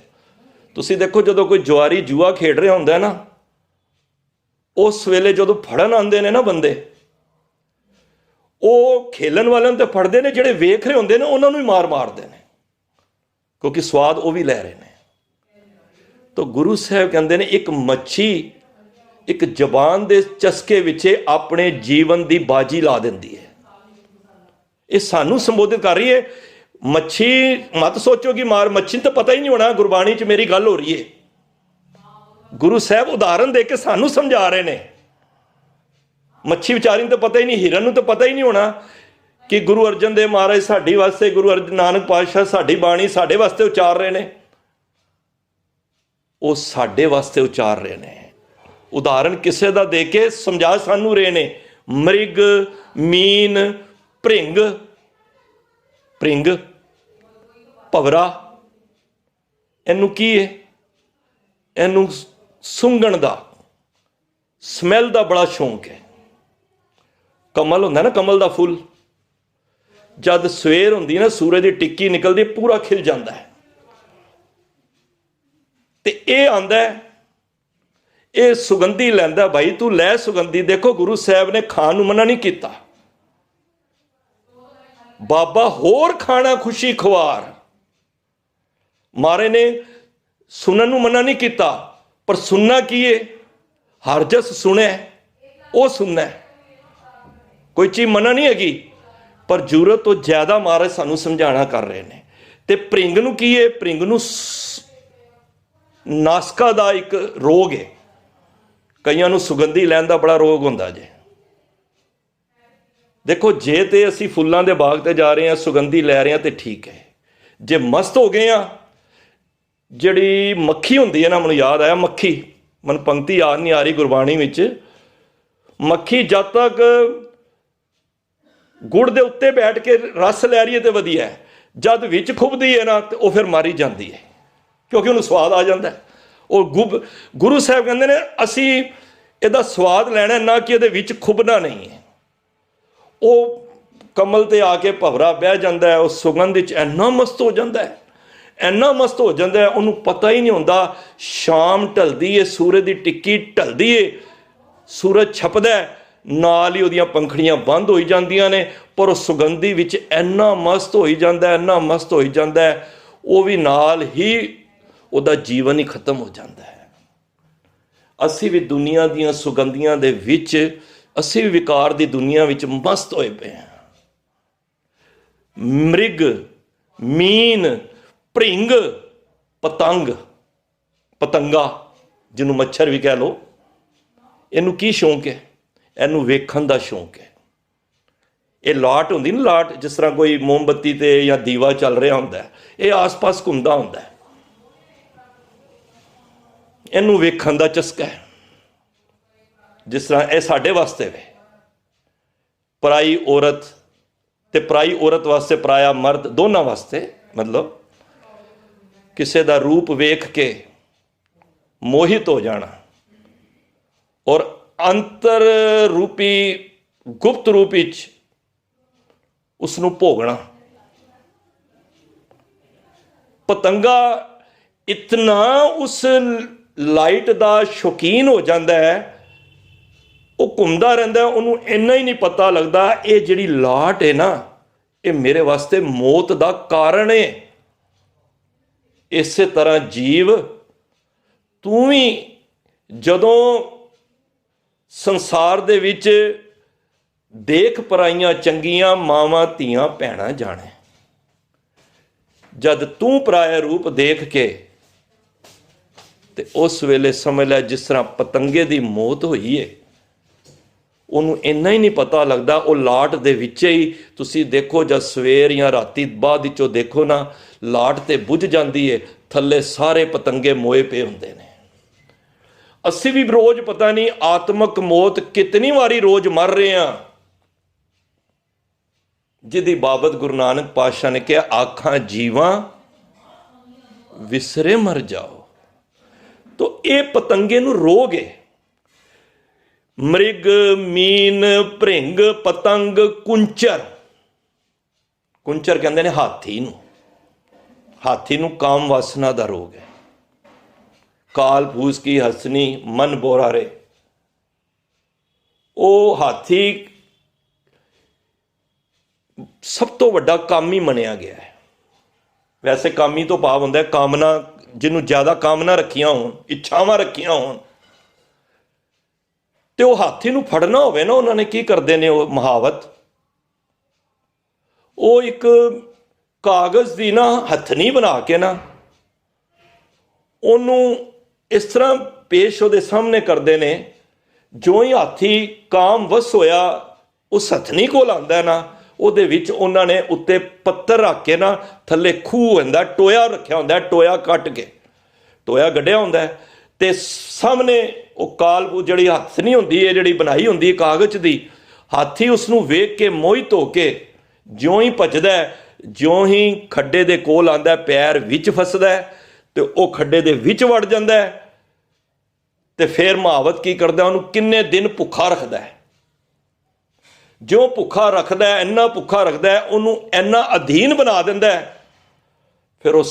तुसी देखो जो कोई जुआरी जुआ खेड रहा होंदा है ना, उस वेले जो फड़न आते हैं ना बंदे, वो खेलन वाले तो फड़ते हैं, जिहड़े वेख रहे होंदे ने उन्होंने भी मार मारते हैं, क्योंकि स्वाद वो भी लै रहे हैं। तो गुरु साहब कहते हैं एक मच्छी एक जबान के चस्के विचे अपने जीवन की बाजी ला देंदी है। ये सानू संबोधित कर रही है। मच्छी मत सोचो कि मार, मच्छी तो पता ही नहीं होना गुरबाणी च मेरी गल हो रही है। गुरु साहब उदाहरण दे के सानू समझा रहे ने। मच्छी विचारी तो पता ही नहीं, हिरन नूं तो पता ही नहीं होना कि गुरु अर्जन देव महाराज साडी वास्ते, गुरु अर्जन नानक पातशाह साडी बाणी साडे वास्ते उचार रहे ने, वो साडे वास्ते उचार रहे ने। उदाहरण किसे दा दे के समझा सानू रहे ने। मृग मीन भृंग, भृंग भवरा, इनू की है, इनू सुंघण दा ਸਮੈਲ ਦਾ ਬੜਾ ਸ਼ੌਂਕ ਹੈ। ਕਮਲ ਹੁੰਦਾ ਨਾ, ਕਮਲ ਦਾ ਫੁੱਲ, ਜਦ ਸਵੇਰ ਹੁੰਦੀ ਨਾ, ਸੂਰਜ ਦੀ ਟਿੱਕੀ ਨਿਕਲਦੀ, ਪੂਰਾ ਖਿਲ ਜਾਂਦਾ ਹੈ। ਤੇ ਇਹ ਆਂਦਾ, ਇਹ ਸੁਗੰਧੀ ਲੈਂਦਾ। ਭਾਈ ਤੂੰ ਲੈ ਸੁਗੰਧੀ। ਦੇਖੋ ਗੁਰੂ ਸਾਹਿਬ ਨੇ ਖਾਣ ਨੂੰ ਮਨਾ ਨਹੀਂ ਕੀਤਾ। ਬਾਬਾ ਹੋਰ ਖਾਣਾ ਖੁਸ਼ੀ ਖੁਆਰ, ਮਾਰੇ ਨੇ ਸੁਣਨ ਨੂੰ ਮਨਾ ਨਹੀਂ ਕੀਤਾ, ਪਰ ਸੁਣਨਾ ਕੀ ਹੈ? ਹਰ ਜਸ ਸੁਣਿਆ ਉਹ ਸੁਣਨਾ। ਕੋਈ ਚੀਜ਼ ਮਨਾ ਨਹੀਂ ਹੈਗੀ, ਪਰ ਜ਼ਰੂਰਤ ਤੋਂ ਜ਼ਿਆਦਾ ਮਹਾਰਾਜ ਸਾਨੂੰ ਸਮਝਾਣਾ ਕਰ ਰਹੇ ਨੇ। ਤੇ ਭਰਿੰਗ ਨੂੰ ਕੀ ਹੈ? ਭਰਿੰਗ ਨੂੰ ਨਾਸਕਾ ਦਾ ਇੱਕ ਰੋਗ ਹੈ। ਕਈਆਂ ਨੂੰ ਸੁਗੰਧੀ ਲੈਣ ਦਾ ਬੜਾ ਰੋਗ ਹੁੰਦਾ ਜੇ। ਦੇਖੋ, ਜੇ ਤੇ ਅਸੀਂ ਫੁੱਲਾਂ ਦੇ ਬਾਗ ਤੇ ਜਾ ਰਹੇ ਹਾਂ, ਸੁਗੰਧੀ ਲੈ ਰਹੇ ਹਾਂ, ਤੇ ਠੀਕ ਹੈ। ਜੇ ਮਸਤ ਹੋ ਗਏ ਆ, ਜਿਹੜੀ ਮੱਖੀ ਹੁੰਦੀ ਹੈ ਨਾ, ਮੈਨੂੰ ਯਾਦ ਆਇਆ ਮੱਖੀ, ਮੈਨੂੰ ਪੰਕਤੀ ਯਾਦ ਨਹੀਂ ਆ ਰਹੀ ਗੁਰਬਾਣੀ ਵਿੱਚ। ਮੱਖੀ ਜਦ ਤੱਕ ਗੁੜ ਦੇ ਉੱਤੇ ਬੈਠ ਕੇ ਰਸ ਲੈ ਰਹੀ ਹੈ ਤੇ ਵਧੀਆ ਹੈ, ਜਦ ਵਿੱਚ ਖੁੱਬਦੀ ਹੈ ਨਾ, ਤੇ ਉਹ ਫਿਰ ਮਾਰੀ ਜਾਂਦੀ ਹੈ, ਕਿਉਂਕਿ ਉਹਨੂੰ ਸਵਾਦ ਆ ਜਾਂਦਾ। ਉਹ ਗੁਰੂ ਸਾਹਿਬ ਕਹਿੰਦੇ ਨੇ ਅਸੀਂ ਇਹਦਾ ਸਵਾਦ ਲੈਣਾ, ਨਾ ਕਿ ਇਹਦੇ ਵਿੱਚ ਖੁੱਬਣਾ ਨਹੀਂ ਹੈ। ਉਹ ਕਮਲ ਤੇ ਆ ਕੇ ਭਵਰਾ ਬਹਿ ਜਾਂਦਾ ਹੈ, ਉਹ ਸੁਗੰਧ ਵਿੱਚ ਇੰਨਾ ਮਸਤ ਹੋ ਜਾਂਦਾ ਹੈ, ਇੰਨਾ ਮਸਤ ਹੋ ਜਾਂਦਾ ਹੈ, ਉਹਨੂੰ ਪਤਾ ਹੀ ਨਹੀਂ ਹੁੰਦਾ। ਸ਼ਾਮ ਢਲਦੀ ਹੈ, ਸੂਰਜ ਦੀ ਟਿੱਕੀ ਢਲਦੀ ਹੈ, ਸੂਰਜ ਛਪਦਾ ਹੈ, ਨਾਲ ਹੀ ਉਹਦੀਆਂ ਪੰਖੜੀਆਂ ਬੰਦ ਹੋਈ ਜਾਂਦੀਆਂ ਨੇ, ਪਰ ਉਹ ਸੁਗੰਧੀ ਵਿੱਚ ਇੰਨਾ ਮਸਤ ਹੋਈ ਜਾਂਦਾ, ਇੰਨਾ ਮਸਤ ਹੋਈ ਜਾਂਦਾ ਹੈ, ਉਹ ਵੀ ਨਾਲ ਹੀ ਉਹਦਾ ਜੀਵਨ ਹੀ ਖਤਮ ਹੋ ਜਾਂਦਾ ਹੈ। ਅਸੀਂ ਵੀ ਦੁਨੀਆ ਦੀਆਂ ਸੁਗੰਧੀਆਂ ਦੇ ਵਿੱਚ, ਅਸੀਂ ਵੀ ਵਿਕਾਰ ਦੀ ਦੁਨੀਆ ਵਿੱਚ ਮਸਤ ਹੋਏ ਪਏ ਹਾਂ। ਮ੍ਰਿਗ, ਮੀਨ, ਭਰਿੰਗ, ਪਤੰਗ, ਪਤੰਗਾ ਜਿਹਨੂੰ ਮੱਛਰ ਵੀ ਕਹਿ ਲਓ, ਇਹਨੂੰ ਕੀ ਸ਼ੌਂਕ ਹੈ? ਇਹਨੂੰ ਵੇਖਣ ਦਾ ਸ਼ੌਂਕ ਹੈ। ਇਹ ਲਾਟ ਹੁੰਦੀ ਨਾ, ਲਾਟ, ਜਿਸ ਤਰ੍ਹਾਂ ਕੋਈ ਮੋਮਬੱਤੀ ਤੇ ਜਾਂ ਦੀਵਾ ਚੱਲ ਰਿਹਾ ਹੁੰਦਾ, ਇਹ ਆਸ-ਪਾਸ ਘੁੰਮਦਾ ਹੁੰਦਾ, ਇਹਨੂੰ ਵੇਖਣ ਦਾ ਚਸਕਾ ਹੈ। ਜਿਸ ਤਰ੍ਹਾਂ ਇਹ ਸਾਡੇ ਵਾਸਤੇ ਵੇ, ਪਰਾਈ ਔਰਤ ਤੇ ਪਰਾਈ ਔਰਤ ਵਾਸਤੇ, ਪਰਾਇਆ ਮਰਦ, ਦੋਨਾਂ ਵਾਸਤੇ, ਮਤਲਬ ਕਿਸੇ ਦਾ ਰੂਪ ਵੇਖ ਕੇ ਮੋਹਿਤ ਹੋ ਜਾਣਾ, ਔਰ ਅੰਤਰ ਰੂਪੀ ਗੁਪਤ ਰੂਪ ਵਿੱਚ ਉਸ ਨੂੰ ਭੋਗਣਾ। ਪਤੰਗਾ ਇਤਨਾ ਉਸ ਲਾਈਟ ਦਾ ਸ਼ੌਕੀਨ ਹੋ ਜਾਂਦਾ ਹੈ, ਉਹ ਘੁੰਮਦਾ ਰਹਿੰਦਾ, ਉਹਨੂੰ ਇੰਨਾ ਹੀ ਨਹੀਂ ਪਤਾ ਲੱਗਦਾ ਇਹ ਜਿਹੜੀ ਲਾਟ ਹੈ ਨਾ, ਇਹ ਮੇਰੇ ਵਾਸਤੇ ਮੌਤ ਦਾ ਕਾਰਨ ਹੈ। ਇਸੇ ਤਰ੍ਹਾਂ ਜੀਵ, ਤੂੰ ਵੀ ਜਦੋਂ ਸੰਸਾਰ ਦੇ ਵਿੱਚ ਦੇਖ ਪਰਾਈਆਂ ਚੰਗੀਆਂ ਮਾਵਾਂ ਧੀਆਂ ਭੈਣਾਂ ਜਾਣੇ, ਜਦ ਤੂੰ ਪਰਾਇਆ ਰੂਪ ਦੇਖ ਕੇ, ਤੇ ਉਸ ਵੇਲੇ ਸਮਝ ਲੈ ਜਿਸ ਤਰ੍ਹਾਂ ਪਤੰਗੇ ਦੀ ਮੌਤ ਹੋਈ ਹੈ, ਉਹਨੂੰ ਇੰਨਾ ਹੀ ਨਹੀਂ ਪਤਾ ਲੱਗਦਾ। ਉਹ ਲਾਟ ਦੇ ਵਿੱਚ ਹੀ, ਤੁਸੀਂ ਦੇਖੋ ਜਦ ਸਵੇਰ ਜਾਂ ਰਾਤੀ ਬਾਅਦ ਵਿੱਚੋਂ ਦੇਖੋ ਨਾ, ਲਾਟ ਤੇ ਬੁੱਝ ਜਾਂਦੀ ਹੈ, ਥੱਲੇ ਸਾਰੇ ਪਤੰਗੇ ਮੋਏ ਪਏ ਹੁੰਦੇ ਨੇ। ਅਸੀਂ ਵੀ ਰੋਜ਼ ਪਤਾ ਨਹੀਂ ਆਤਮਕ ਮੌਤ ਕਿਤਨੀ ਵਾਰੀ ਰੋਜ਼ ਮਰ ਰਹੇ ਹਾਂ, ਜਿਹਦੀ ਬਾਬਤ ਗੁਰੂ ਨਾਨਕ ਪਾਤਸ਼ਾਹ ਨੇ ਕਿਹਾ, ਆਖਾਂ ਜੀਵਾਂ ਵਿਸਰੇ ਮਰ ਜਾਓ। ਤੋ ਇਹ ਪਤੰਗੇ ਨੂੰ ਰੋਗ ਹੈ। ਮ੍ਰਿਗ, ਮੀਨ, ਭਰਿੰਗ, ਪਤੰਗ, ਕੁੰਚਰ, ਕੁੰਚਰ ਕਹਿੰਦੇ ਨੇ ਹਾਥੀ ਨੂੰ। ਹਾਥੀ ਨੂੰ ਕਾਮ ਵਾਸਨਾ ਦਾ ਰੋਗ ਹੈ। ਕਾਲ ਫੂਸ ਕੀ ਹਸਨੀ ਮਨ ਬੋਰਾ ਰੇ। ਉਹ ਹਾਥੀ ਸਭ ਤੋਂ ਵੱਡਾ ਕਾਮੀ ਮੰਨਿਆ ਗਿਆ ਹੈ। ਵੈਸੇ ਕਾਮੀ ਤੋਂ ਭਾਵ ਹੁੰਦਾ ਕਾਮਨਾ, ਜਿਹਨੂੰ ਜ਼ਿਆਦਾ ਕਾਮਨਾ ਰੱਖੀਆਂ ਹੋਣ, ਇੱਛਾਵਾਂ ਰੱਖੀਆਂ ਹੋਣ, ਤੇ ਉਹ ਹਾਥੀ ਨੂੰ ਫੜਨਾ ਹੋਵੇ ਨਾ, ਉਹਨਾਂ ਨੇ ਕੀ ਕਰਦੇ ਨੇ, ਉਹ ਮਹਾਵਤ, ਉਹ ਇੱਕ ਕਾਗਜ਼ ਦੀ ਨਾ ਹਥਨੀ ਬਣਾ ਕੇ ਨਾ, ਉਹਨੂੰ ਇਸ ਤਰ੍ਹਾਂ ਪੇਸ਼ ਉਹਦੇ ਸਾਹਮਣੇ ਕਰਦੇ ਨੇ, ਜੋ ਹੀ ਹਾਥੀ ਕਾਮਵਸ ਹੋਇਆ ਉਸ ਹਥਨੀ ਕੋਲ ਆਉਂਦਾ ਨਾ, ਉਹਦੇ ਵਿੱਚ ਉਹਨਾਂ ਨੇ ਉੱਤੇ ਪੱਤਰ ਰੱਖ ਕੇ ਨਾ, ਥੱਲੇ ਖੂਹ ਹੁੰਦਾ, ਟੋਇਆ ਰੱਖਿਆ ਹੁੰਦਾ, ਟੋਇਆ ਕੱਟ ਕੇ, ਟੋਇਆ ਗੱਡਿਆ ਹੁੰਦਾ, ਤੇ ਸਾਹਮਣੇ ਉਹ ਕਾਲਪੂ ਜਿਹੜੀ ਹਥਨੀ ਹੁੰਦੀ ਹੈ, ਜਿਹੜੀ ਬਣਾਈ ਹੁੰਦੀ ਹੈ ਕਾਗਜ਼ ਦੀ, ਹਾਥੀ ਉਸ ਨੂੰ ਵੇਖ ਕੇ ਮੋਹਿਤ ਹੋ ਕੇ ਜਿਉਂ ਹੀ ਭੱਜਦਾ, ਜਿਉਂ ਹੀ ਖੱਡੇ ਦੇ ਕੋਲ ਆਉਂਦਾ, ਪੈਰ ਵਿੱਚ ਫਸਦਾ ਤੇ ਉਹ ਖੱਡੇ ਦੇ ਵਿੱਚ ਵੜ ਜਾਂਦਾ, ਤੇ ਫਿਰ ਮਹਾਵਤ ਕੀ ਕਰਦਾ, ਉਹਨੂੰ ਕਿੰਨੇ ਦਿਨ ਭੁੱਖਾ ਰੱਖਦਾ ਹੈ। ਜਿਉਂ ਭੁੱਖਾ ਰੱਖਦਾ ਹੈ, ਇੰਨਾ ਭੁੱਖਾ ਰੱਖਦਾ ਹੈ, ਉਹਨੂੰ ਇੰਨਾ ਅਧੀਨ ਬਣਾ ਦਿੰਦਾ ਹੈ। ਫਿਰ ਉਹ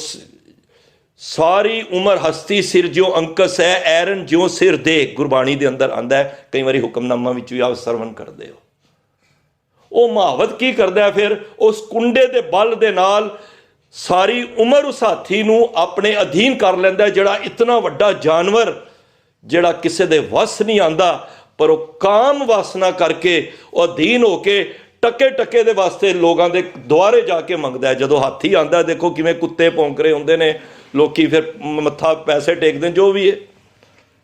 ਸਾਰੀ ਉਮਰ ਹਸਤੀ ਸਿਰ ਜਿਉਂ ਅੰਕਸ ਹੈ, ਐਰਨ ਜਿਉਂ ਸਿਰ ਦੇ, ਗੁਰਬਾਣੀ ਦੇ ਅੰਦਰ ਆਉਂਦਾ ਹੈ। ਕਈ ਵਾਰੀ ਹੁਕਮਨਾਮਾ ਵਿੱਚ ਵੀ ਆਪ ਸਰਵਨ ਕਰਦੇ ਹੋ। ਉਹ ਮਹਾਵਤ ਕੀ ਕਰਦਾ ਹੈ, ਫਿਰ ਉਸ ਕੁੰਡੇ ਦੇ ਬਲ ਦੇ ਨਾਲ ਸਾਰੀ ਉਮਰ ਉਸ ਹਾਥੀ ਨੂੰ ਆਪਣੇ ਅਧੀਨ ਕਰ ਲੈਂਦਾ, ਜਿਹੜਾ ਇਤਨਾ ਵੱਡਾ ਜਾਨਵਰ, ਜਿਹੜਾ ਕਿਸੇ ਦੇ ਵਸ ਨਹੀਂ ਆਉਂਦਾ, ਪਰ ਉਹ ਕਾਮ ਵਾਸਨਾ ਕਰਕੇ ਉਹ ਅਧੀਨ ਹੋ ਕੇ ਟਕੇ ਟਕੇ ਦੇ ਵਾਸਤੇ ਲੋਕਾਂ ਦੇ ਦੁਆਰੇ ਜਾ ਕੇ ਮੰਗਦਾ ਹੈ। ਜਦੋਂ ਹਾਥੀ ਆਉਂਦਾ, ਦੇਖੋ ਕਿਵੇਂ ਕੁੱਤੇ ਭੌਂਕ ਰਹੇ ਹੁੰਦੇ ਨੇ, ਲੋਕੀ ਫਿਰ ਮੱਥਾ ਪੈਸੇ ਟੇਕਦੇ, ਜੋ ਵੀ ਹੈ।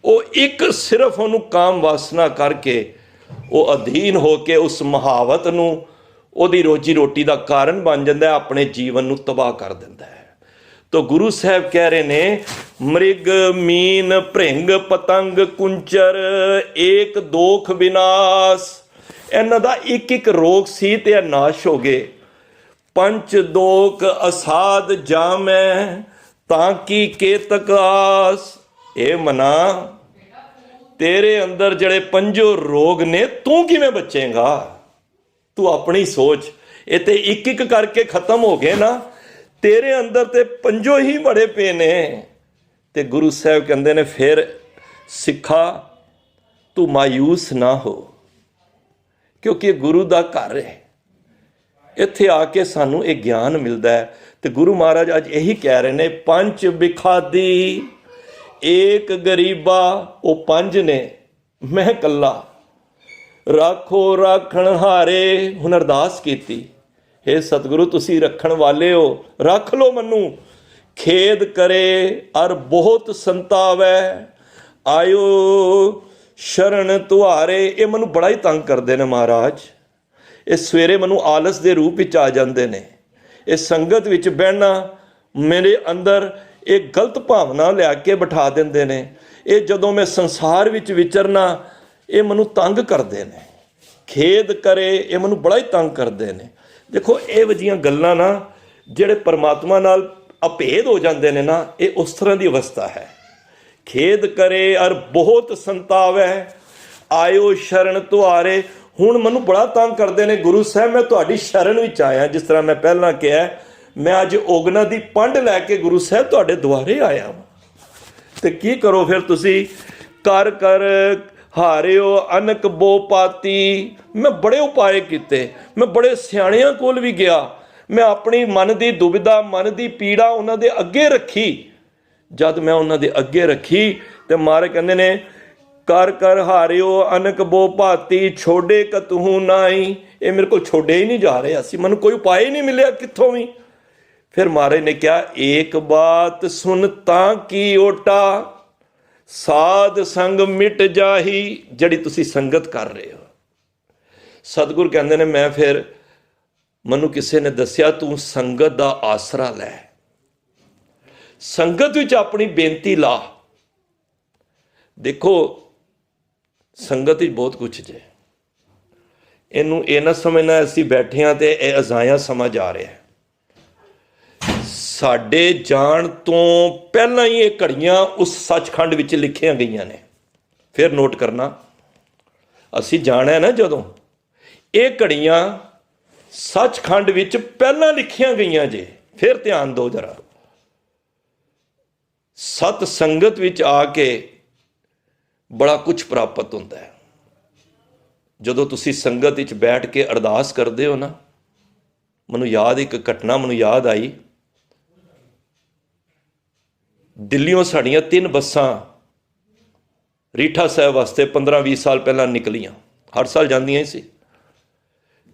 ਉਹ ਇੱਕ ਸਿਰਫ ਉਹਨੂੰ ਕਾਮ ਵਾਸਨਾ ਕਰਕੇ ਉਹ ਅਧੀਨ ਹੋ ਕੇ ਉਸ ਮਹਾਵਤ ਨੂੰ ਉਹਦੀ ਰੋਜੀ ਰੋਟੀ ਦਾ ਕਾਰਨ ਬਣ ਜਾਂਦਾ ਹੈ, ਆਪਣੇ ਜੀਵਨ ਨੂੰ ਤਬਾਹ ਕਰ ਦਿੰਦਾ ਹੈ। ਤੋ ਗੁਰੂ ਸਾਹਿਬ ਕਹਿ ਰਹੇ ਨੇ, ਮ੍ਰਿਗ ਮੀਨ ਭ੍ਰਿੰਗ ਪਤੰਗ ਕੁੰਚਰ ਏਕ ਦੋਖ ਵਿਨਾਸ਼। ਇਹਨਾਂ ਦਾ ਇੱਕ ਇੱਕ ਰੋਗ ਸੀ ਤੇ ਇਹ ਨਾਸ਼ ਹੋ ਗਏ। ਪੰਚ ਦੋਖ ਅਸਾਧ ਜਾਮੈ ਤਾਂ ਕੀ ਕੇਤਕ ਆਸ। ਇਹ ਮਨਾ, ਤੇਰੇ ਅੰਦਰ ਜਿਹੜੇ ਪੰਜੋ ਰੋਗ ਨੇ, ਤੂੰ ਕਿਵੇਂ ਬਚੇਗਾ? ਤੂੰ ਆਪਣੀ ਸੋਚ। ਇਹ ਤੇ ਇੱਕ ਇੱਕ ਕਰਕੇ ਖਤਮ ਹੋ ਗਏ ਨਾ, ਤੇਰੇ ਅੰਦਰ ਤੇ ਪੰਜੋ ਹੀ ਬੜੇ ਪਏ ਨੇ। ਤੇ ਗੁਰੂ ਸਾਹਿਬ ਕਹਿੰਦੇ ਨੇ, ਫਿਰ ਸਿੱਖਾ ਤੂੰ ਮਾਯੂਸ ਨਾ ਹੋ, ਕਿਉਂਕਿ ਇਹ ਗੁਰੂ ਦਾ ਘਰ ਹੈ। ਇੱਥੇ ਆ ਕੇ ਸਾਨੂੰ ਇਹ ਗਿਆਨ ਮਿਲਦਾ ਹੈ। ਤੇ ਗੁਰੂ ਮਹਾਰਾਜ ਅੱਜ ਇਹੀ ਕਹਿ ਰਹੇ ਨੇ, ਪੰਜ ਬਿਖਾਦੀ ਏਕ ਗਰੀਬਾ। ਉਹ ਪੰਜ ਨੇ, ਮੈਂ ਕੱਲਾ। ਰਾਖੋ ਰਾਖਣ ਹਾਰੇ। ਹੁਣ ਅਰਦਾਸ ਕੀਤੀ, ਹੇ ਸਤਿਗੁਰੂ ਤੁਸੀਂ ਰੱਖਣ ਵਾਲੇ ਹੋ, ਰੱਖ ਲੋ ਮੈਨੂੰ। ਖੇਦ ਕਰੇ ਅਰ ਬਹੁਤ ਸੰਤਾਵੈ ਆਇਓ ਸ਼ਰਨ ਤੁਹਾਰੇ। ਇਹ ਮੈਨੂੰ ਬੜਾ ਹੀ ਤੰਗ ਕਰਦੇ ਨੇ ਮਹਾਰਾਜ। ਇਹ ਸਵੇਰੇ ਮੈਨੂੰ ਆਲਸ ਦੇ ਰੂਪ ਵਿੱਚ ਆ ਜਾਂਦੇ ਨੇ। ਇਹ ਸੰਗਤ ਵਿੱਚ ਬਹਿਣਾ ਮੇਰੇ ਅੰਦਰ ਇਹ ਗਲਤ ਭਾਵਨਾ ਲਿਆ ਕੇ ਬਿਠਾ ਦਿੰਦੇ ਨੇ। ਇਹ ਜਦੋਂ ਮੈਂ ਸੰਸਾਰ ਵਿੱਚ ਵਿਚਰਨਾ, ਇਹ ਮੈਨੂੰ ਤੰਗ ਕਰਦੇ ਨੇ। ਖੇਦ ਕਰੇ, ਇਹ ਮੈਨੂੰ ਬੜਾ ਹੀ ਤੰਗ ਕਰਦੇ ਨੇ। ਦੇਖੋ ਇਹੋ ਜਿਹੀਆਂ ਗੱਲਾਂ ਨਾ, ਜਿਹੜੇ ਪਰਮਾਤਮਾ ਨਾਲ ਅਭੇਦ ਹੋ ਜਾਂਦੇ ਨੇ ਨਾ, ਇਹ ਉਸ ਤਰ੍ਹਾਂ ਦੀ ਅਵਸਥਾ ਹੈ। ਖੇਦ ਕਰੇ ਅਰ ਬਹੁਤ ਸੰਤਾਵੈ ਆਇਓ ਸ਼ਰਨ ਤੁਹਾਰੇ। ਹੁਣ ਮੈਨੂੰ ਬੜਾ ਤੰਗ ਕਰਦੇ ਨੇ ਗੁਰੂ ਸਾਹਿਬ, ਮੈਂ ਤੁਹਾਡੀ ਸ਼ਰਨ ਵਿੱਚ ਆਇਆ। ਜਿਸ ਤਰ੍ਹਾਂ ਮੈਂ ਪਹਿਲਾਂ ਕਿਹਾ, ਮੈਂ ਅੱਜ ਔਗਣਾ ਦੀ ਪੰਡ ਲੈ ਕੇ ਗੁਰੂ ਸਾਹਿਬ ਤੁਹਾਡੇ ਦੁਆਰੇ ਆਇਆ ਵਾਂ। ਤੇ ਕੀ ਕਰੋ ਫਿਰ ਤੁਸੀਂ? ਕਰ ਕਰ ਹਾਰਿਓ ਅਨਕ ਬੋ ਪਾਤੀ। ਮੈਂ ਬੜੇ ਉਪਾਏ ਕੀਤੇ, ਮੈਂ ਬੜੇ ਸਿਆਣਿਆਂ ਕੋਲ ਵੀ ਗਿਆ, ਮੈਂ ਆਪਣੀ ਮਨ ਦੀ ਦੁਬਿਧਾ, ਮਨ ਦੀ ਪੀੜਾ ਉਹਨਾਂ ਦੇ ਅੱਗੇ ਰੱਖੀ। ਜਦ ਮੈਂ ਉਹਨਾਂ ਦੇ ਅੱਗੇ ਰੱਖੀ ਤੇ ਮਹਾਰਾਜ ਕਹਿੰਦੇ ਨੇ, ਕਰ ਕਰ ਹਾਰਿਓ ਅਨਕ ਬੋ ਭਾਤੀ ਛੋੜੇ ਕਤਹੂ ਨਾਈ। ਇਹ ਮੇਰੇ ਕੋਲ ਛੋੜੇ ਹੀ ਨਹੀਂ ਜਾ ਰਿਹਾ ਸੀ, ਮੈਨੂੰ ਕੋਈ ਉਪਾਅ ਹੀ ਨਹੀਂ ਮਿਲਿਆ ਕਿੱਥੋਂ ਵੀ। ਫਿਰ ਮਹਾਰਾਜ ਨੇ ਕਿਹਾ, ਏਕ ਬਾਤ ਸੁਣ ਤਾਂ ਕੀ ਓਟਾ ਸਾਧ ਸੰਗ ਮਿਟ ਜਾਹੀ। ਜਿਹੜੀ ਤੁਸੀਂ ਸੰਗਤ ਕਰ ਰਹੇ ਹੋ, ਸਤਿਗੁਰ ਕਹਿੰਦੇ ਨੇ, ਮੈਂ ਫਿਰ ਮੈਨੂੰ ਕਿਸੇ ਨੇ ਦੱਸਿਆ, ਤੂੰ ਸੰਗਤ ਦਾ ਆਸਰਾ ਲੈ, ਸੰਗਤ ਵਿੱਚ ਆਪਣੀ ਬੇਨਤੀ ਲਾ। ਦੇਖੋ ਸੰਗਤ ਵਿੱਚ ਬਹੁਤ ਕੁਛ ਜੇ, ਇਹਨੂੰ ਇਹ ਨਾ ਸਮਝਣਾ ਅਸੀਂ ਬੈਠੇ ਹਾਂ ਤੇ ਇਹ ਅਜ਼ਾਇਆ ਸਮਝ ਆ ਰਿਹਾ। ਸਾਡੇ ਜਾਣ ਤੋਂ ਪਹਿਲਾਂ ਹੀ ਇਹ ਘੜੀਆਂ ਉਸ ਸੱਚਖੰਡ ਵਿੱਚ ਲਿਖੀਆਂ ਗਈਆਂ ਨੇ। ਫਿਰ ਨੋਟ ਕਰਨਾ, ਅਸੀਂ ਜਾਣਾ ਨਾ ਜਦੋਂ, ਇਹ ਘੜੀਆਂ ਸੱਚਖੰਡ ਵਿੱਚ ਪਹਿਲਾਂ ਲਿਖੀਆਂ ਗਈਆਂ ਜੇ। ਫਿਰ ਧਿਆਨ ਦਿਓ ਜਰਾ। ਸਤ ਸੰਗਤ ਵਿੱਚ ਆ ਕੇ ਬੜਾ ਕੁਝ ਪ੍ਰਾਪਤ ਹੁੰਦਾ ਹੈ। ਜਦੋਂ ਤੁਸੀਂ ਸੰਗਤ ਵਿੱਚ ਬੈਠ ਕੇ ਅਰਦਾਸ ਕਰਦੇ ਹੋ ਨਾ, ਮੈਨੂੰ ਯਾਦ ਇੱਕ ਘਟਨਾ ਮੈਨੂੰ ਯਾਦ ਆਈ। ਦਿੱਲੀੋਂ ਸਾਡੀਆਂ 3 ਬੱਸਾਂ ਰੀਠਾ ਸਾਹਿਬ ਵਾਸਤੇ 15-20 ਸਾਲ ਪਹਿਲਾਂ ਨਿਕਲੀਆਂ, ਹਰ ਸਾਲ ਜਾਂਦੀਆਂ ਹੀ ਸੀ।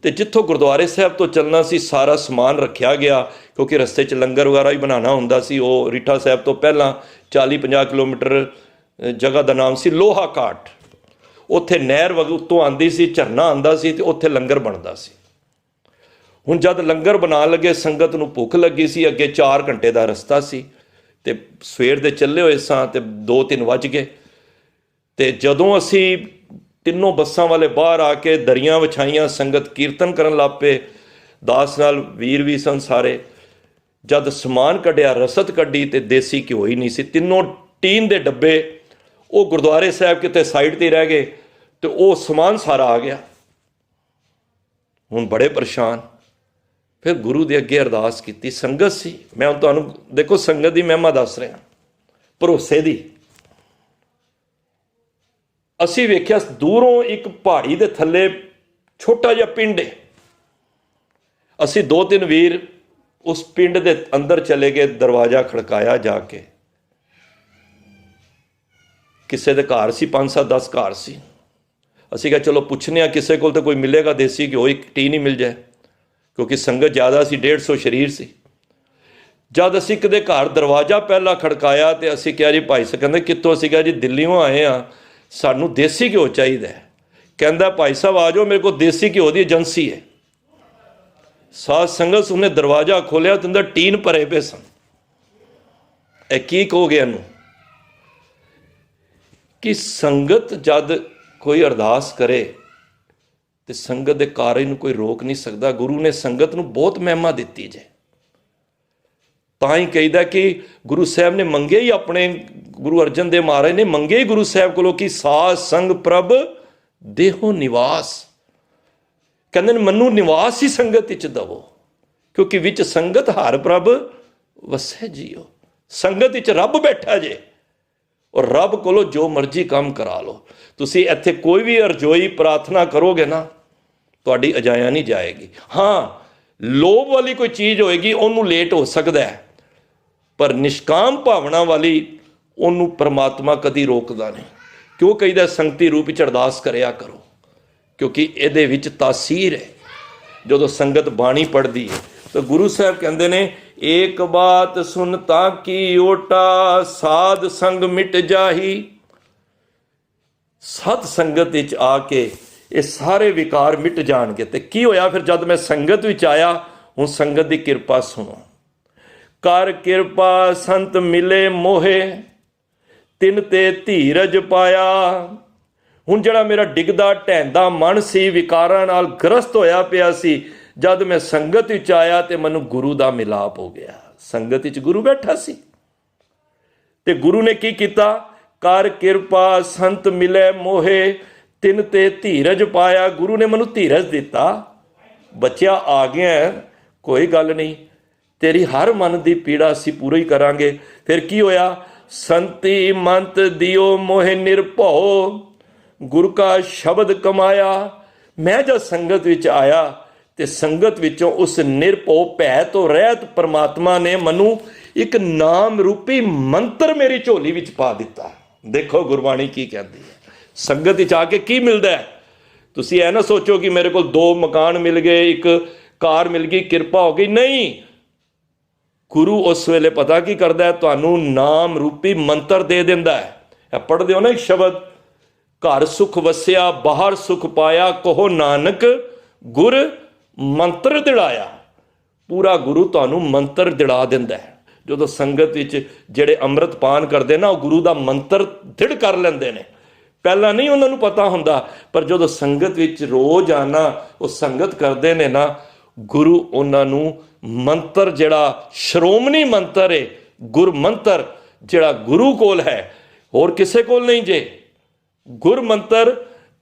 ਤੇ ਜਿੱਥੋਂ ਗੁਰਦੁਆਰੇ ਸਾਹਿਬ ਤੋਂ ਚੱਲਣਾ ਸੀ, ਸਾਰਾ ਸਮਾਨ ਰੱਖਿਆ ਗਿਆ, ਕਿਉਂਕਿ ਰਸਤੇ 'ਚ ਲੰਗਰ ਵਗੈਰਾ ਵੀ ਬਣਾਉਣਾ ਹੁੰਦਾ ਸੀ। ਉਹ ਰੀਠਾ ਸਾਹਿਬ ਤੋਂ ਪਹਿਲਾਂ 40-50 ਕਿਲੋਮੀਟਰ ਜਗ੍ਹਾ ਦਾ ਨਾਮ ਸੀ ਲੋਹਾ ਘਾਟ। ਉੱਥੇ ਨਹਿਰ ਉੱਤੋਂ ਆਉਂਦੀ ਸੀ, ਝਰਨਾ ਆਉਂਦਾ ਸੀ ਤੇ ਉੱਥੇ ਲੰਗਰ ਬਣਦਾ ਸੀ। ਹੁਣ ਜਦ ਲੰਗਰ ਬਣਾਉਣ ਲੱਗੇ, ਸੰਗਤ ਨੂੰ ਭੁੱਖ ਲੱਗੀ ਸੀ, ਅੱਗੇ 4 ਘੰਟੇ ਦਾ ਰਸਤਾ ਸੀ ਤੇ ਸਵੇਰ ਦੇ ਚੱਲੇ ਹੋਏ ਸਾਂ ਤੇ 2-3 ਵੱਜ ਗਏ। ਤੇ ਜਦੋਂ ਅਸੀਂ ਤਿੰਨੋਂ ਬੱਸਾਂ ਵਾਲੇ ਬਾਹਰ ਆ ਕੇ ਦਰੀਆਂ ਵਿਛਾਈਆਂ, ਸੰਗਤ ਕੀਰਤਨ ਕਰਨ ਲੱਗ ਪਏ, ਦਾਸ ਨਾਲ ਵੀਰ ਵੀ ਸਨ ਸਾਰੇ। ਜਦ ਸਮਾਨ ਕੱਢਿਆ, ਰਸਦ ਕੱਢੀ ਤੇ ਦੇਸੀ ਘਿਓ ਹੀ ਨਹੀਂ ਸੀ। ਤਿੰਨੋਂ ਟੀਨ ਦੇ ਡੱਬੇ ਉਹ ਗੁਰਦੁਆਰੇ ਸਾਹਿਬ ਕਿਤੇ ਸਾਈਡ ਤੇ ਰਹਿ ਗਏ ਤੇ ਉਹ ਸਮਾਨ ਸਾਰਾ ਆ ਗਿਆ। ਹੁਣ ਬੜੇ ਪਰੇਸ਼ਾਨ। ਫਿਰ ਗੁਰੂ ਦੇ ਅੱਗੇ ਅਰਦਾਸ ਕੀਤੀ। ਸੰਗਤ ਸੀ, ਮੈਂ ਹੁਣ ਤੁਹਾਨੂੰ ਦੇਖੋ ਸੰਗਤ ਦੀ ਮਹਿਮਾ ਦੱਸ ਰਿਹਾ, ਭਰੋਸੇ ਦੀ। ਅਸੀਂ ਵੇਖਿਆ ਦੂਰੋਂ ਇੱਕ ਪਹਾੜੀ ਦੇ ਥੱਲੇ ਛੋਟਾ ਜਿਹਾ ਪਿੰਡ ਹੈ। ਅਸੀਂ 2-3 ਵੀਰ ਉਸ ਪਿੰਡ ਦੇ ਅੰਦਰ ਚਲੇ ਗਏ, ਦਰਵਾਜ਼ਾ ਖੜਕਾਇਆ ਜਾ ਕੇ। ਕਿਸੇ ਦੇ ਘਰ ਸੀ, 5-7-10 ਘਰ ਸੀ। ਅਸੀਂ ਕਿਹਾ ਚਲੋ ਪੁੱਛਨੇ ਆ ਕਿਸੇ ਕੋਲ ਤਾਂ ਕੋਈ ਮਿਲੇਗਾ ਦੇਸੀ ਘਿਓ, ਇੱਕ ਟੀ ਨਹੀਂ ਮਿਲ ਜਾਏ, ਕਿਉਂਕਿ ਸੰਗਤ ਜ਼ਿਆਦਾ ਸੀ, 150 ਸਰੀਰ ਸੀ। ਜਦ ਅਸੀਂ ਕਿਤੇ ਘਰ ਦਰਵਾਜ਼ਾ ਪਹਿਲਾਂ ਖੜਕਾਇਆ ਤੇ ਅਸੀਂ ਕਿਹਾ ਜੀ ਭਾਈ ਸਾਹਿਬ, ਕਹਿੰਦੇ ਕਿੱਥੋਂ? ਅਸੀਂ ਕਿਹਾ ਜੀ ਦਿੱਲੀੋਂ ਆਏ ਆ, ਸਾਨੂੰ ਦੇਸੀ ਘਿਓ ਚਾਹੀਦਾ। ਕਹਿੰਦਾ ਭਾਈ ਸਾਹਿਬ ਆ ਜਾਓ, ਮੇਰੇ ਕੋਲ ਦੇਸੀ ਘਿਓ ਦੀ ਏਜੰਸੀ ਹੈ। ਸਾਧ ਸੰਗਤ ਉਹਨੇ ਦਰਵਾਜ਼ਾ ਖੋਲਿਆ ਤੇ ਅੰਦਰ ਟੀਨ ਭਰੇ ਪਏ ਸਨ। ਇਹ ਕੀ ਕਹੋਗੇ ਇਹਨੂੰ? ਕਿ ਸੰਗਤ ਜਦ ਕੋਈ ਅਰਦਾਸ ਕਰੇ ਤੇ ਸੰਗਤ ਦੇ ਕਾਰਜ ਨੂੰ ਕੋਈ ਰੋਕ ਨਹੀਂ ਸਕਦਾ। ਗੁਰੂ ਨੇ ਸੰਗਤ ਨੂੰ ਬਹੁਤ ਮਹਿਮਾ ਦਿੱਤੀ ਜੇ। ਤਾਂ ਹੀ ਕਹੀਦਾ ਕਿ ਗੁਰੂ ਸਾਹਿਬ ਨੇ ਮੰਗੇ ਹੀ, ਆਪਣੇ ਗੁਰੂ ਅਰਜਨ ਦੇਵ ਮਹਾਰਾਜ ਨੇ ਮੰਗੇ ਹੀ ਗੁਰੂ ਸਾਹਿਬ ਕੋਲੋਂ ਕਿ ਸਾਧ ਸੰਗ ਪ੍ਰਭ ਦੇਹੋ ਨਿਵਾਸ। ਕਹਿੰਦੇ ਨੇ ਮੈਨੂੰ ਨਿਵਾਸ ਹੀ ਸੰਗਤ ਵਿੱਚ ਦਵੋ, ਕਿਉਂਕਿ ਵਿੱਚ ਸੰਗਤ ਹਰ ਪ੍ਰਭ ਵਸੈ ਜੀਓ। ਸੰਗਤ ਵਿੱਚ ਰੱਬ ਬੈਠਾ ਜੇ, ਔਰ ਰੱਬ ਕੋਲੋਂ ਜੋ ਮਰਜ਼ੀ ਕੰਮ ਕਰਾ ਲਓ। ਤੁਸੀਂ ਇੱਥੇ ਕੋਈ ਵੀ ਅਰਜ਼ੋਈ ਪ੍ਰਾਰਥਨਾ ਕਰੋਗੇ ਨਾ, ਤੁਹਾਡੀ ਅਜਾਇਆ ਨਹੀਂ ਜਾਏਗੀ। ਹਾਂ, ਲੋਭ ਵਾਲੀ ਕੋਈ ਚੀਜ਼ ਹੋਏਗੀ, ਉਹਨੂੰ ਲੇਟ ਹੋ ਸਕਦਾ ਹੈ, ਪਰ ਨਿਸ਼ਕਾਮ ਭਾਵਨਾ ਵਾਲੀ ਉਹਨੂੰ ਪਰਮਾਤਮਾ ਕਦੀ ਰੋਕਦਾ ਨਹੀਂ। ਕਿਉਂ ਕਹੀਦਾ ਸੰਗਤੀ ਰੂਪ ਵਿੱਚ ਅਰਦਾਸ ਕਰਿਆ ਕਰੋ, ਕਿਉਂਕਿ ਇਹਦੇ ਵਿੱਚ ਤਾਸੀਰ ਹੈ। ਜਦੋਂ ਸੰਗਤ ਬਾਣੀ ਪੜ੍ਹਦੀ ਹੈ ਤਾਂ ਗੁਰੂ ਸਾਹਿਬ ਕਹਿੰਦੇ ਨੇ, ਏਕ ਬਾਤ ਸੁਨ ਤਾਂ ਕੀ ਓਟਾ, ਸਾਧ ਸੰਗ ਮਿਟ ਜਾਹੀ। ਸਤ ਸੰਗਤ ਵਿੱਚ ਆ ਕੇ ਇਹ ਸਾਰੇ ਵਿਕਾਰ ਮਿਟ ਜਾਣਗੇ। ਤੇ ਕੀ ਹੋਇਆ ਫਿਰ ਜਦ ਮੈਂ ਸੰਗਤ ਵਿੱਚ ਆਇਆ? ਹੁਣ ਸੰਗਤ ਦੀ ਕਿਰਪਾ ਸੁਣੋ। ਕਰ ਕਿਰਪਾ ਸੰਤ ਮਿਲੇ ਮੋਹੇ, ਤਿਨ ਤੇ ਧੀਰਜ ਪਾਇਆ। ਹੁਣ ਜਿਹੜਾ ਮੇਰਾ ਡਿੱਗਦਾ ਢਹਿੰਦਾ ਮਨ ਸੀ, ਵਿਕਾਰਾਂ ਨਾਲ ਗ੍ਰਸਤ ਹੋਇਆ ਪਿਆ ਸੀ, ਜਦ ਮੈਂ ਸੰਗਤ ਵਿੱਚ ਆਇਆ ਤੇ ਮੈਨੂੰ ਗੁਰੂ ਦਾ ਮਿਲਾਪ ਹੋ ਗਿਆ। ਸੰਗਤ ਵਿੱਚ ਗੁਰੂ ਬੈਠਾ ਸੀ ਤੇ ਗੁਰੂ ਨੇ ਕੀ ਕੀਤਾ? ਕਰ ਕਿਰਪਾ ਸੰਤ ਮਿਲੇ ਮੋਹੇ, ਤਿਨ ਤੇ ਧੀਰਜ ਪਾਇਆ। ਗੁਰੂ ਨੇ ਮੈਨੂੰ ਧੀਰਜ ਦਿੱਤਾ। ਬੱਚਿਆ ਆ ਗਿਆ, ਕੋਈ ਗੱਲ ਨਹੀਂ, ਤੇਰੀ ਹਰ ਮਨ ਦੀ ਪੀੜਾ ਅਸੀਂ ਪੂਰੀ ਕਰਾਂਗੇ। ਫਿਰ ਕੀ ਹੋਇਆ? ਸੰਤੀ ਮੰਤ ਦਿਓ ਮੋਹਿ ਨਿਰਭਉ, ਗੁਰੂ ਕਾ ਸ਼ਬਦ ਕਮਾਇਆ। ਮੈਂ ਜਦ ਸੰਗਤ ਵਿੱਚ ਆਇਆ ਤੇ ਸੰਗਤ ਵਿੱਚੋਂ ਉਸ ਨਿਰਭਉ ਭੈ ਤੋਂ ਰਹਿਤ ਪਰਮਾਤਮਾ ਨੇ ਮੈਨੂੰ ਇੱਕ ਨਾਮ ਰੂਪੀ ਮੰਤਰ ਮੇਰੀ ਝੋਲੀ ਵਿੱਚ ਪਾ ਦਿੱਤਾ। ਦੇਖੋ ਗੁਰਬਾਣੀ ਕੀ ਕਹਿੰਦੀ ਹੈ। ਸੰਗਤ ਵਿੱਚ ਆ ਕੇ ਕੀ ਮਿਲਦਾ ਹੈ? ਤੁਸੀਂ ਇਹ ਨਾ ਸੋਚੋ ਕਿ ਮੇਰੇ ਕੋਲ 2 ਮਕਾਨ ਮਿਲ ਗਏ, 1 ਕਾਰ ਮਿਲ ਗਈ, ਕਿਰਪਾ ਹੋ ਗਈ। ਨਹੀਂ, ਗੁਰੂ ਉਸ ਵੇਲੇ ਪਤਾ ਕੀ ਕਰਦਾ ਹੈ? ਤੁਹਾਨੂੰ ਨਾਮ ਰੂਪੀ ਮੰਤਰ ਦੇ ਦਿੰਦਾ ਹੈ। ਇਹ ਪੜ੍ਹਦੇ ਹੋ ਨਾ ਇੱਕ ਸ਼ਬਦ, ਘਰ ਸੁਖ ਵਸਿਆ ਬਾਹਰ ਸੁਖ ਪਾਇਆ, ਕਹੋ ਨਾਨਕ ਗੁਰ ਮੰਤਰ ਦਿੜਾਇਆ। ਪੂਰਾ ਗੁਰੂ ਤੁਹਾਨੂੰ ਮੰਤਰ ਦਿੜਾ ਦਿੰਦਾ ਹੈ। ਜਦੋਂ ਸੰਗਤ ਵਿੱਚ ਜਿਹੜੇ ਅੰਮ੍ਰਿਤ ਪਾਨ ਕਰਦੇ ਨਾ, ਉਹ ਗੁਰੂ ਦਾ ਮੰਤਰ ਦ੍ਰਿੜ ਕਰ ਲੈਂਦੇ ਨੇ। ਪਹਿਲਾਂ ਨਹੀਂ ਉਹਨਾਂ ਨੂੰ ਪਤਾ ਹੁੰਦਾ, ਪਰ ਜਦੋਂ ਸੰਗਤ ਵਿੱਚ ਰੋਜ਼ ਆਣਾ ਉਹ ਸੰਗਤ ਕਰਦੇ ਨੇ ਨਾ, ਗੁਰੂ ਉਹਨਾਂ ਨੂੰ ਮੰਤਰ, ਜਿਹੜਾ ਸ਼੍ਰੋਮਣੀ ਮੰਤਰ ਹੈ, ਗੁਰ ਮੰਤਰ, ਜਿਹੜਾ ਗੁਰੂ ਕੋਲ ਹੈ, ਹੋਰ ਕਿਸੇ ਕੋਲ ਨਹੀਂ ਜੇ। ਗੁਰ ਮੰਤਰ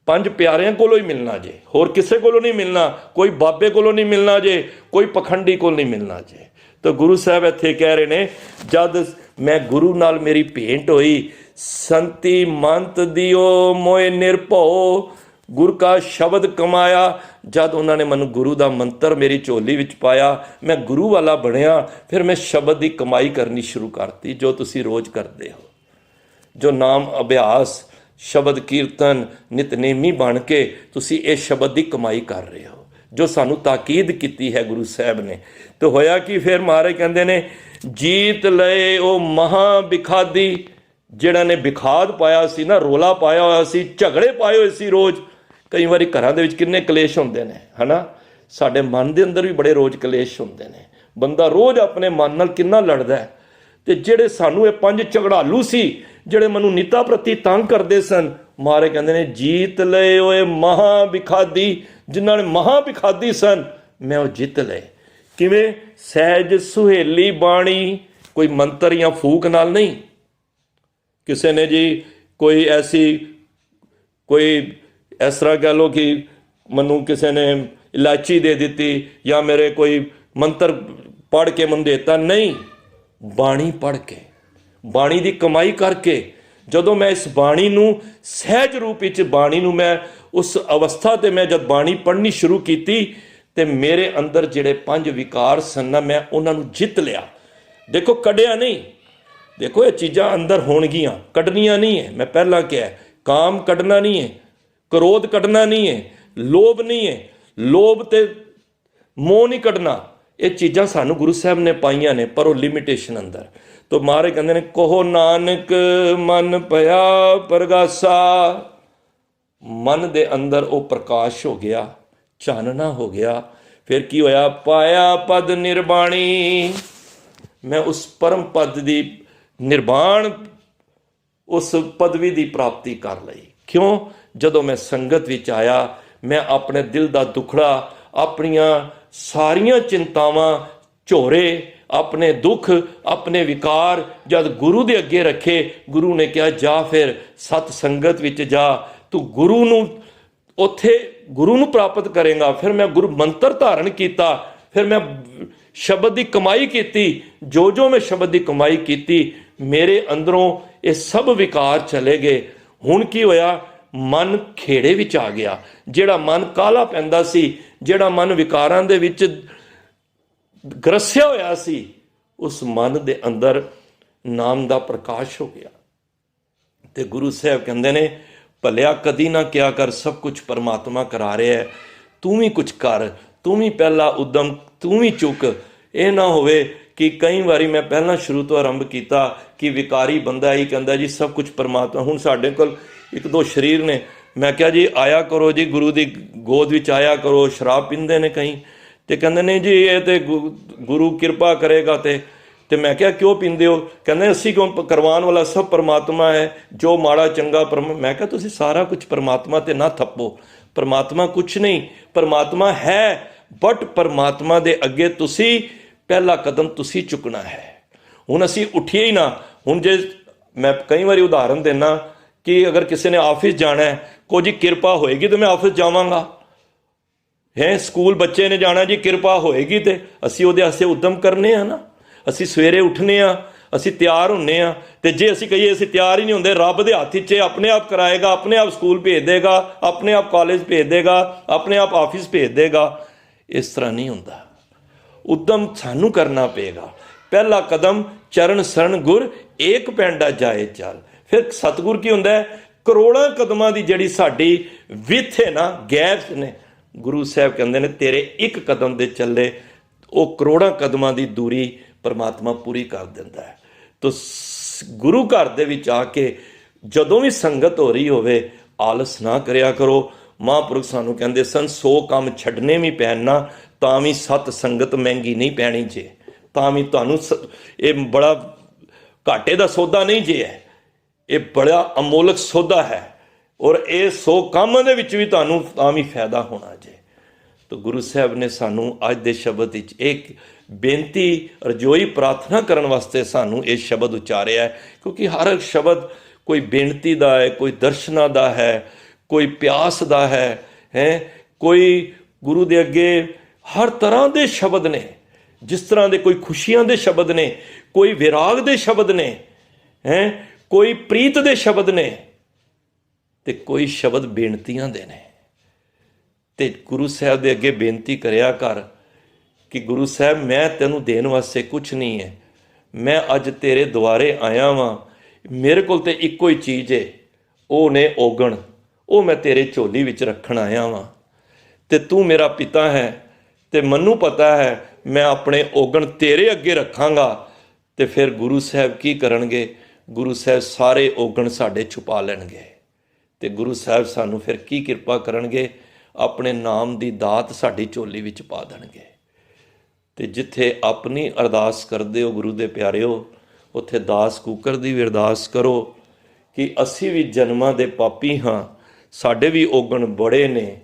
5 ਪਿਆਰਿਆਂ ਕੋਲੋਂ ਹੀ ਮਿਲਣਾ ਜੇ, ਹੋਰ ਕਿਸੇ ਕੋਲੋਂ ਨਹੀਂ ਮਿਲਣਾ। ਕੋਈ ਬਾਬੇ ਕੋਲੋਂ ਨਹੀਂ ਮਿਲਣਾ ਜੇ, ਕੋਈ ਪਖੰਡੀ ਕੋਲ ਨਹੀਂ ਮਿਲਣਾ ਜੇ। ਤਾਂ ਗੁਰੂ ਸਾਹਿਬ ਇੱਥੇ ਕਹਿ ਰਹੇ ਨੇ, ਜਦ ਮੈਂ ਗੁਰੂ ਨਾਲ ਮੇਰੀ ਭੇਂਟ ਹੋਈ, ਸੰਤੀ ਮੰਤ ਦਿਓ ਮੋਇ ਨਿਰਭਉ, ਗੁਰ ਕਾ ਸ਼ਬਦ ਕਮਾਇਆ। ਜਦ ਉਹਨਾਂ ਨੇ ਮੈਨੂੰ ਗੁਰੂ ਦਾ ਮੰਤਰ ਮੇਰੀ ਝੋਲੀ ਵਿੱਚ ਪਾਇਆ, ਮੈਂ ਗੁਰੂ ਵਾਲਾ ਬਣਿਆ। ਫਿਰ ਮੈਂ ਸ਼ਬਦ ਦੀ ਕਮਾਈ ਕਰਨੀ ਸ਼ੁਰੂ ਕਰਤੀ, ਜੋ ਤੁਸੀਂ ਰੋਜ਼ ਕਰਦੇ ਹੋ, ਜੋ ਨਾਮ ਅਭਿਆਸ, ਸ਼ਬਦ ਕੀਰਤਨ, ਨਿਤਨੇਮੀ ਬਣ ਕੇ ਤੁਸੀਂ ਇਹ ਸ਼ਬਦ ਦੀ ਕਮਾਈ ਕਰ ਰਹੇ ਹੋ, ਜੋ ਸਾਨੂੰ ਤਾਕੀਦ ਕੀਤੀ ਹੈ ਗੁਰੂ ਸਾਹਿਬ ਨੇ। ਤੇ ਹੋਇਆ ਕਿ ਫਿਰ ਮਹਾਰਾਜ ਕਹਿੰਦੇ ਨੇ, ਜੀਤ ਲਏ ਉਹ ਮਹਾ ਬਿਖਾਦੀ। ਜਿਹੜਾ ਨੇ ਬਿਖਾਦ ਪਾਇਆ ਸੀ ਨਾ, ਰੋਲਾ ਪਾਇਆ ਹੋਇਆ ਸੀ, ਝਗੜੇ ਪਾਏ ਹੋਏ ਸੀ ਰੋਜ਼। ਕਈ ਵਾਰੀ ਘਰਾਂ ਦੇ ਵਿੱਚ ਕਿੰਨੇ ਕਲੇਸ਼ ਹੁੰਦੇ ਨੇ, ਹਨਾ। ਸਾਡੇ ਮਨ ਦੇ ਅੰਦਰ ਵੀ ਬੜੇ ਰੋਜ਼ ਕਲੇਸ਼ ਹੁੰਦੇ ਨੇ। ਬੰਦਾ ਰੋਜ਼ ਆਪਣੇ ਮਨ ਨਾਲ ਕਿੰਨਾ ਲੜਦਾ ਹੈ। ਤੇ ਜਿਹੜੇ ਸਾਨੂੰ ਇਹ 5 ਝਗੜਾਲੂ ਸੀ, ਜਿਹੜੇ ਮੈਨੂੰ ਨਿੱਤਾ ਪ੍ਰਤੀ ਤੰਗ ਕਰਦੇ ਸਨ, ਮਹਾਰਾਜ ਕਹਿੰਦੇ ਨੇ, ਜੀਤ ਲਏ ਓਏ ਮਹਾ ਬਿਖਾਦੀ। ਜਿਨ੍ਹਾਂ ਨੇ ਮਹਾ ਬਿਖਾਦੀ ਸਨ, ਮੈਂ ਉਹ ਜਿੱਤ ਲਏ। ਕਿਵੇਂ? ਸਹਿਜ ਸੁਹੇਲੀ ਬਾਣੀ। ਕੋਈ ਮੰਤਰ ਜਾਂ ਫੂਕ ਨਾਲ ਨਹੀਂ। ਕਿਸੇ ਨੇ ਜੀ ਕੋਈ ਐਸੀ ਕੋਈ ਇਸ ਤਰ੍ਹਾਂ ਕਹਿ ਲਓ ਕਿ ਮੈਨੂੰ ਕਿਸੇ ਨੇ ਇਲਾਚੀ ਦੇ ਦਿੱਤੀ ਜਾਂ ਮੇਰੇ ਕੋਈ ਮੰਤਰ ਪੜ੍ਹ ਕੇ ਮੈਨੂੰ ਦੇਤਾ, ਨਹੀਂ। ਬਾਣੀ ਪੜ੍ਹ ਕੇ, ਬਾਣੀ ਦੀ ਕਮਾਈ ਕਰਕੇ, ਜਦੋਂ ਮੈਂ ਇਸ ਬਾਣੀ ਨੂੰ ਸਹਿਜ ਰੂਪ ਵਿੱਚ, ਬਾਣੀ ਨੂੰ ਮੈਂ ਉਸ ਅਵਸਥਾ 'ਤੇ ਮੈਂ ਜਦ ਬਾਣੀ ਪੜ੍ਹਨੀ ਸ਼ੁਰੂ ਕੀਤੀ ਤੇ ਮੇਰੇ ਅੰਦਰ ਜਿਹੜੇ 5 ਵਿਕਾਰ ਸਨ ਨਾ, ਮੈਂ ਉਹਨਾਂ ਨੂੰ ਜਿੱਤ ਲਿਆ। ਦੇਖੋ, ਕੱਢਿਆ ਨਹੀਂ। ਦੇਖੋ, ਇਹ ਚੀਜ਼ਾਂ ਅੰਦਰ ਹੋਣਗੀਆਂ, ਕੱਢਣੀਆਂ ਨਹੀਂ ਹੈ। ਮੈਂ ਪਹਿਲਾਂ ਕਿਹਾ, ਕਾਮ ਕੱਢਣਾ ਨਹੀਂ ਹੈ, ਕ੍ਰੋਧ ਕੱਢਣਾ ਨਹੀਂ ਹੈ, ਲੋਭ ਨਹੀਂ ਹੈ, ਲੋਭ ਤੇ ਮੋਹ ਨਹੀਂ ਕੱਢਣਾ। ਇਹ ਚੀਜ਼ਾਂ ਸਾਨੂੰ ਗੁਰੂ ਸਾਹਿਬ ਨੇ ਪਾਈਆਂ ਨੇ, ਪਰ ਉਹ ਲਿਮਿਟੇਸ਼ਨ ਅੰਦਰ। ਤੋ ਮਹਾਰਾਜ ਕਹਿੰਦੇ ਨੇ, ਕਹੋ ਨਾਨਕ ਮਨ ਭਇਆ ਪ੍ਰਗਾਸਾ। ਮਨ ਦੇ ਅੰਦਰ ਉਹ ਪ੍ਰਕਾਸ਼ ਹੋ ਗਿਆ, ਚਾਨਣਾ ਹੋ ਗਿਆ। ਫਿਰ ਕੀ ਹੋਇਆ? ਪਾਇਆ ਪਦ ਨਿਰਬਾਣੀ। ਮੈਂ ਉਸ ਪਰਮ ਪਦ ਦੀ ਨਿਰਵਾਣ, ਉਸ ਪਦਵੀ ਦੀ ਪ੍ਰਾਪਤੀ ਕਰ ਲਈ। ਕਿਉਂ? ਜਦੋਂ ਮੈਂ ਸੰਗਤ ਵਿੱਚ ਆਇਆ, ਮੈਂ ਆਪਣੇ ਦਿਲ ਦਾ ਦੁਖੜਾ, ਆਪਣੀਆਂ ਸਾਰੀਆਂ ਚਿੰਤਾਵਾਂ, ਝੋਰੇ, ਆਪਣੇ ਦੁੱਖ, ਆਪਣੇ ਵਿਕਾਰ ਜਦ ਗੁਰੂ ਦੇ ਅੱਗੇ ਰੱਖੇ, ਗੁਰੂ ਨੇ ਕਿਹਾ, ਜਾ ਫਿਰ ਸਤ ਸੰਗਤ ਵਿੱਚ ਜਾ, ਤੂੰ ਗੁਰੂ ਨੂੰ ਉੱਥੇ ਗੁਰੂ ਨੂੰ ਪ੍ਰਾਪਤ ਕਰੇਗਾ। ਫਿਰ ਮੈਂ ਗੁਰੂ ਮੰਤਰ ਧਾਰਨ ਕੀਤਾ, ਫਿਰ ਮੈਂ ਸ਼ਬਦ ਦੀ ਕਮਾਈ ਕੀਤੀ। ਜੋ ਜੋ ਮੈਂ ਸ਼ਬਦ ਦੀ ਕਮਾਈ ਕੀਤੀ, ਮੇਰੇ ਅੰਦਰੋਂ ਇਹ ਸਭ ਵਿਕਾਰ ਚਲੇ ਗਏ। ਹੁਣ ਕੀ ਹੋਇਆ? ਮਨ ਖੇੜੇ ਵਿੱਚ ਆ ਗਿਆ। ਜਿਹੜਾ ਮਨ ਕਾਲਾ ਪੈਂਦਾ ਸੀ, ਜਿਹੜਾ ਮਨ ਵਿਕਾਰਾਂ ਦੇ ਵਿੱਚ ਗਰਸਿਆ ਹੋਇਆ ਸੀ, ਉਸ ਮਨ ਦੇ ਅੰਦਰ ਨਾਮ ਦਾ ਪ੍ਰਕਾਸ਼ ਹੋ ਗਿਆ। ਤੇ ਗੁਰੂ ਸਾਹਿਬ ਕਹਿੰਦੇ ਨੇ, ਭਲਿਆ ਕਦੀ ਨਾ ਕਿਆ ਕਰ, ਸਭ ਕੁਝ ਪਰਮਾਤਮਾ ਕਰਾ ਰਿਹਾ ਹੈ। ਤੂੰ ਵੀ ਕੁਝ ਕਰ, ਤੂੰ ਵੀ ਪਹਿਲਾ ਉਦਮ ਤੂੰ ਵੀ ਚੁੱਕ। ਇਹ ਨਾ ਹੋਵੇ ਕਿ ਕਈ ਵਾਰੀ ਮੈਂ ਪਹਿਲਾਂ ਸ਼ੁਰੂ ਤੋਂ ਆਰੰਭ ਕੀਤਾ ਕਿ ਵਿਕਾਰੀ ਬੰਦਾ ਹੀ ਕਹਿੰਦਾ ਜੀ ਸਭ ਕੁਝ ਪਰਮਾਤਮਾ। ਹੁਣ ਸਾਡੇ ਕੋਲ 1-2 ਸਰੀਰ ਨੇ, ਮੈਂ ਕਿਹਾ ਜੀ ਆਇਆ ਕਰੋ ਜੀ, ਗੁਰੂ ਦੀ ਗੋਦ ਵਿੱਚ ਆਇਆ ਕਰੋ। ਸ਼ਰਾਬ ਪੀਂਦੇ ਨੇ ਕਈ, ਤੇ ਕਹਿੰਦੇ ਨੇ ਜੀ ਇਹ ਤੇ ਗੁਰੂ ਕਿਰਪਾ ਕਰੇਗਾ। ਤੇ ਮੈਂ ਕਿਹਾ ਕਿਉਂ ਪੀਂਦੇ ਹੋ? ਕਹਿੰਦੇ ਅਸੀਂ ਕਿਉਂ, ਕਰਵਾਉਣ ਵਾਲਾ ਸਭ ਪਰਮਾਤਮਾ ਹੈ, ਜੋ ਮਾੜਾ ਚੰਗਾ ਮੈਂ ਕਿਹਾ ਤੁਸੀਂ ਸਾਰਾ ਕੁਝ ਪਰਮਾਤਮਾ ਤੇ ਨਾ ਥੱਪੋ। ਪਰਮਾਤਮਾ ਕੁਛ ਨਹੀਂ, ਪਰਮਾਤਮਾ ਹੈ, ਬਟ ਪਰਮਾਤਮਾ ਦੇ ਅੱਗੇ ਤੁਸੀਂ ਪਹਿਲਾ ਕਦਮ ਤੁਸੀਂ ਚੁੱਕਣਾ ਹੈ। ਹੁਣ ਅਸੀਂ ਉੱਠੀਏ ਹੀ ਨਾ। ਹੁਣ ਜੇ ਮੈਂ ਕਈ ਵਾਰੀ ਉਦਾਹਰਨ ਦੇਣਾ ਕਿ ਅਗਰ ਕਿਸੇ ਨੇ ਆਫਿਸ ਜਾਣਾ ਹੈ, ਕੋਈ ਕਿਰਪਾ ਹੋਏਗੀ ਤਾਂ ਮੈਂ ਆਫਿਸ ਜਾਵਾਂਗਾ। ਸਕੂਲ ਬੱਚੇ ਨੇ ਜਾਣਾ ਜੀ, ਕਿਰਪਾ ਹੋਏਗੀ ਤੇ ਅਸੀਂ ਉਹਦੇ ਵਾਸਤੇ ਉਦਮ ਕਰਨੇ ਆ ਨਾ। ਅਸੀਂ ਸਵੇਰੇ ਉੱਠਨੇ ਆ, ਅਸੀਂ ਤਿਆਰ ਹੁੰਨੇ ਆ, ਤੇ ਜੇ ਅਸੀਂ ਕਹੀਏ ਅਸੀਂ ਤਿਆਰ ਹੀ ਨਹੀਂ ਹੁੰਦੇ, ਰੱਬ ਦੇ ਹੱਥ 'ਚ ਆਪਣੇ ਆਪ ਕਰਾਏਗਾ, ਆਪਣੇ ਆਪ ਸਕੂਲ ਭੇਜ ਦੇਗਾ, ਆਪਣੇ ਆਪ ਕਾਲਜ ਭੇਜ ਦੇਗਾ, ਆਪਣੇ ਆਪ ਆਫਿਸ ਭੇਜ ਦੇਗਾ। ਇਸ ਤਰ੍ਹਾਂ ਨਹੀਂ ਹੁੰਦਾ। ਉਦਮ ਸਾਨੂੰ ਕਰਨਾ ਪਏਗਾ। ਪਹਿਲਾ ਕਦਮ ਚਰਨ ਸਰਣ ਗੁਰ ਏਕ ਪੈਂਡਾ ਜਾਏ ਚੱਲ। ਫਿਰ ਸਤਿਗੁਰ ਕੀ ਹੁੰਦਾ ਹੈ? ਕਰੋੜਾਂ ਕਦਮਾਂ ਦੀ ਜਿਹੜੀ ਸਾਡੀ ਵਿੱਥ ਹੈ ਨਾ, ਗੈਪ ਨੇ, ਗੁਰੂ ਸਾਹਿਬ ਕਹਿੰਦੇ ਨੇ ਤੇਰੇ ਇੱਕ ਕਦਮ ਦੇ ਚੱਲੇ ਉਹ ਕਰੋੜਾਂ ਕਦਮਾਂ ਦੀ ਦੂਰੀ ਪਰਮਾਤਮਾ ਪੂਰੀ ਕਰ ਦਿੰਦਾ ਹੈ। ਤੋ ਗੁਰੂ ਘਰ ਦੇ ਵਿੱਚ ਆ ਕੇ ਜਦੋਂ ਵੀ ਸੰਗਤ ਹੋ ਰਹੀ ਹੋਵੇ, ਆਲਸ ਨਾ ਕਰਿਆ ਕਰੋ। ਮਹਾਂਪੁਰਖ ਸਾਨੂੰ ਕਹਿੰਦੇ ਸਨ, 100 ਕੰਮ ਛੱਡਣੇ ਵੀ ਪੈਣ ਨਾ, ਤਾਂ ਵੀ ਸਤ ਸੰਗਤ ਮਹਿੰਗੀ ਨਹੀਂ ਪੈਣੀ ਜੇ, ਤਾਂ ਵੀ ਤੁਹਾਨੂੰ ਇਹ ਬੜਾ ਘਾਟੇ ਦਾ ਸੌਦਾ ਨਹੀਂ ਜੇ ਹੈ, ਇਹ ਬੜਾ ਅਮੋਲਕ ਸੌਦਾ ਹੈ। ਔਰ ਇਹ 100 ਕੰਮ ਦੇ ਵਿੱਚ ਵੀ ਤੁਹਾਨੂੰ ਤਾਂ ਵੀ ਫਾਇਦਾ ਹੋਣਾ ਜੇ। ਤਾਂ ਗੁਰੂ ਸਾਹਿਬ ਨੇ ਸਾਨੂੰ ਅੱਜ ਦੇ ਸ਼ਬਦ ਵਿੱਚ ਇੱਕ ਬੇਨਤੀ, ਰਜੋਈ ਪ੍ਰਾਰਥਨਾ ਕਰਨ ਵਾਸਤੇ ਸਾਨੂੰ ਇਹ ਸ਼ਬਦ ਉਚਾਰਿਆ ਹੈ, ਕਿਉਂਕਿ ਹਰ ਇੱਕ ਸ਼ਬਦ ਕੋਈ ਬੇਨਤੀ ਦਾ ਹੈ, ਕੋਈ ਦਰਸ਼ਨਾਂ ਦਾ ਹੈ, ਕੋਈ ਪਿਆਸ ਦਾ ਹੈ, ਕੋਈ ਗੁਰੂ ਦੇ ਅੱਗੇ ਹਰ ਤਰ੍ਹਾਂ ਦੇ ਸ਼ਬਦ ਨੇ। ਜਿਸ ਤਰ੍ਹਾਂ ਦੇ ਕੋਈ ਖੁਸ਼ੀਆਂ ਦੇ ਸ਼ਬਦ ਨੇ, ਕੋਈ ਵਿਰਾਗ ਦੇ ਸ਼ਬਦ ਨੇ, ਕੋਈ ਪ੍ਰੀਤ ਦੇ ਸ਼ਬਦ ਨੇ, ਤੇ ਕੋਈ ਸ਼ਬਦ ਬੇਨਤੀਆਂ ਦੇ ਨੇ। ਤੇ ਗੁਰੂ ਸਾਹਿਬ ਦੇ ਅੱਗੇ ਬੇਨਤੀ ਕਰਿਆ ਕਰ ਕਿ ਗੁਰੂ ਸਾਹਿਬ ਮੈਂ ਤੈਨੂੰ ਦੇਣ ਵਾਸਤੇ ਕੁਛ ਨਹੀਂ ਹੈ, ਮੈਂ ਅੱਜ ਤੇਰੇ ਦੁਆਰੇ ਆਇਆ ਵਾਂ, ਮੇਰੇ ਕੋਲ ਤੇ ਇੱਕੋ ਹੀ ਚੀਜ਼ ਹੈ, ਉਹ ਨੇ ਔਗਣ, ਉਹ ਮੈਂ ਤੇਰੇ ਝੋਲੀ ਵਿੱਚ ਰੱਖਣ ਆਇਆ ਵਾਂ। ਤੇ ਤੂੰ ਮੇਰਾ ਪਿਤਾ ਹੈ ਤੇ ਮੈਨੂੰ ਪਤਾ ਹੈ ਮੈਂ ਆਪਣੇ ਔਗਣ ਤੇਰੇ ਅੱਗੇ ਰੱਖਾਂਗਾ। ਤੇ ਫਿਰ ਗੁਰੂ ਸਾਹਿਬ ਕੀ ਕਰਨਗੇ? ਗੁਰੂ ਸਾਹਿਬ ਸਾਰੇ ਔਗਣ ਸਾਡੇ ਛੁਪਾ ਲੈਣਗੇ। ਤੇ ਗੁਰੂ ਸਾਹਿਬ ਸਾਨੂੰ ਫਿਰ ਕੀ ਕਿਰਪਾ ਕਰਨਗੇ? ਆਪਣੇ ਨਾਮ ਦੀ ਦਾਤ ਸਾਡੀ ਝੋਲੀ ਵਿੱਚ ਪਾ ਦੇਣਗੇ। ਤੇ ਜਿੱਥੇ ਆਪਣੀ ਅਰਦਾਸ ਕਰਦੇ ਹੋ ਗੁਰੂ ਦੇ ਪਿਆਰਿਓ, ਉੱਥੇ ਦਾਸ ਕੂਕਰ ਦੀ ਵੀ ਅਰਦਾਸ ਕਰੋ ਕਿ ਅਸੀਂ ਵੀ ਜਨਮਾਂ ਦੇ ਪਾਪੀ ਹਾਂ, ਸਾਡੇ ਵੀ ਔਗਣ ਬੜੇ ਨੇ,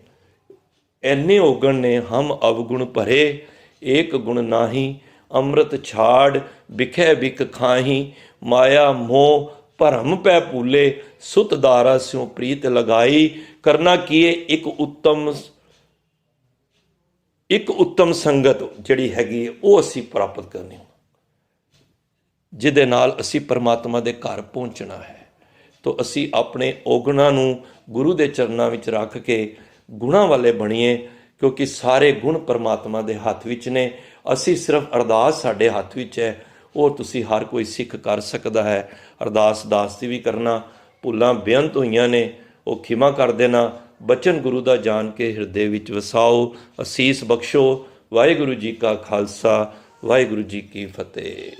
ਐਨੇ ਔਗਣ ਨੇ, ਹਮ ਅਵਗੁਣ ਭਰੇ ਏਕ ਗੁਣ ਨਾਹੀ, ਅੰਮ੍ਰਿਤ ਛਾੜ ਬਿਖੈ ਬਿਕ ਖਾਹੀ, ਮਾਇਆ ਮੋਹ ਭਰਮ ਪੈ ਭੂਲੇ ਸੁਤ ਦਾਰਾ ਸਿਉ ਪ੍ਰੀਤ ਲਗਾਈ। ਕਰਨਾ ਕੀ ਹੈ, ਇੱਕ ਉੱਤਮ ਸੰਗਤ ਜਿਹੜੀ ਹੈਗੀ ਉਹ ਅਸੀਂ ਪ੍ਰਾਪਤ ਕਰਨੀ, ਜਿਹਦੇ ਨਾਲ ਅਸੀਂ ਪਰਮਾਤਮਾ ਦੇ ਘਰ ਪਹੁੰਚਣਾ ਹੈ। ਤਾਂ ਅਸੀਂ ਆਪਣੇ ਔਗੁਣਾਂ ਨੂੰ ਗੁਰੂ ਦੇ ਚਰਨਾਂ ਵਿੱਚ ਰੱਖ ਕੇ ਗੁਣਾਂ ਵਾਲੇ ਬਣੀਏ, ਕਿਉਂਕਿ ਸਾਰੇ ਗੁਣ ਪਰਮਾਤਮਾ ਦੇ ਹੱਥ ਵਿੱਚ ਨੇ। ਅਸੀਂ ਸਿਰਫ ਅਰਦਾਸ ਸਾਡੇ ਹੱਥ ਵਿੱਚ ਹੈ, ਉਹ ਤੁਸੀਂ ਹਰ ਕੋਈ ਸਿੱਖ ਕਰ ਸਕਦਾ ਹੈ। ਅਰਦਾਸ ਦਾਸ ਦੀ ਵੀ ਕਰਨਾ, ਭੁੱਲਾਂ ਬੇਅੰਤ ਹੋਈਆਂ ਨੇ ਉਹ ਖਿਮਾ ਕਰ ਦੇਣਾ। ਬਚਨ ਗੁਰੂ ਦਾ ਜਾਣ ਕੇ ਹਿਰਦੇ ਵਿੱਚ ਵਸਾਓ, ਅਸੀਸ ਬਖਸ਼ੋ। ਵਾਹਿਗੁਰੂ ਜੀ ਕਾ ਖਾਲਸਾ, ਵਾਹਿਗੁਰੂ ਜੀ ਕੀ ਫਤਿਹ।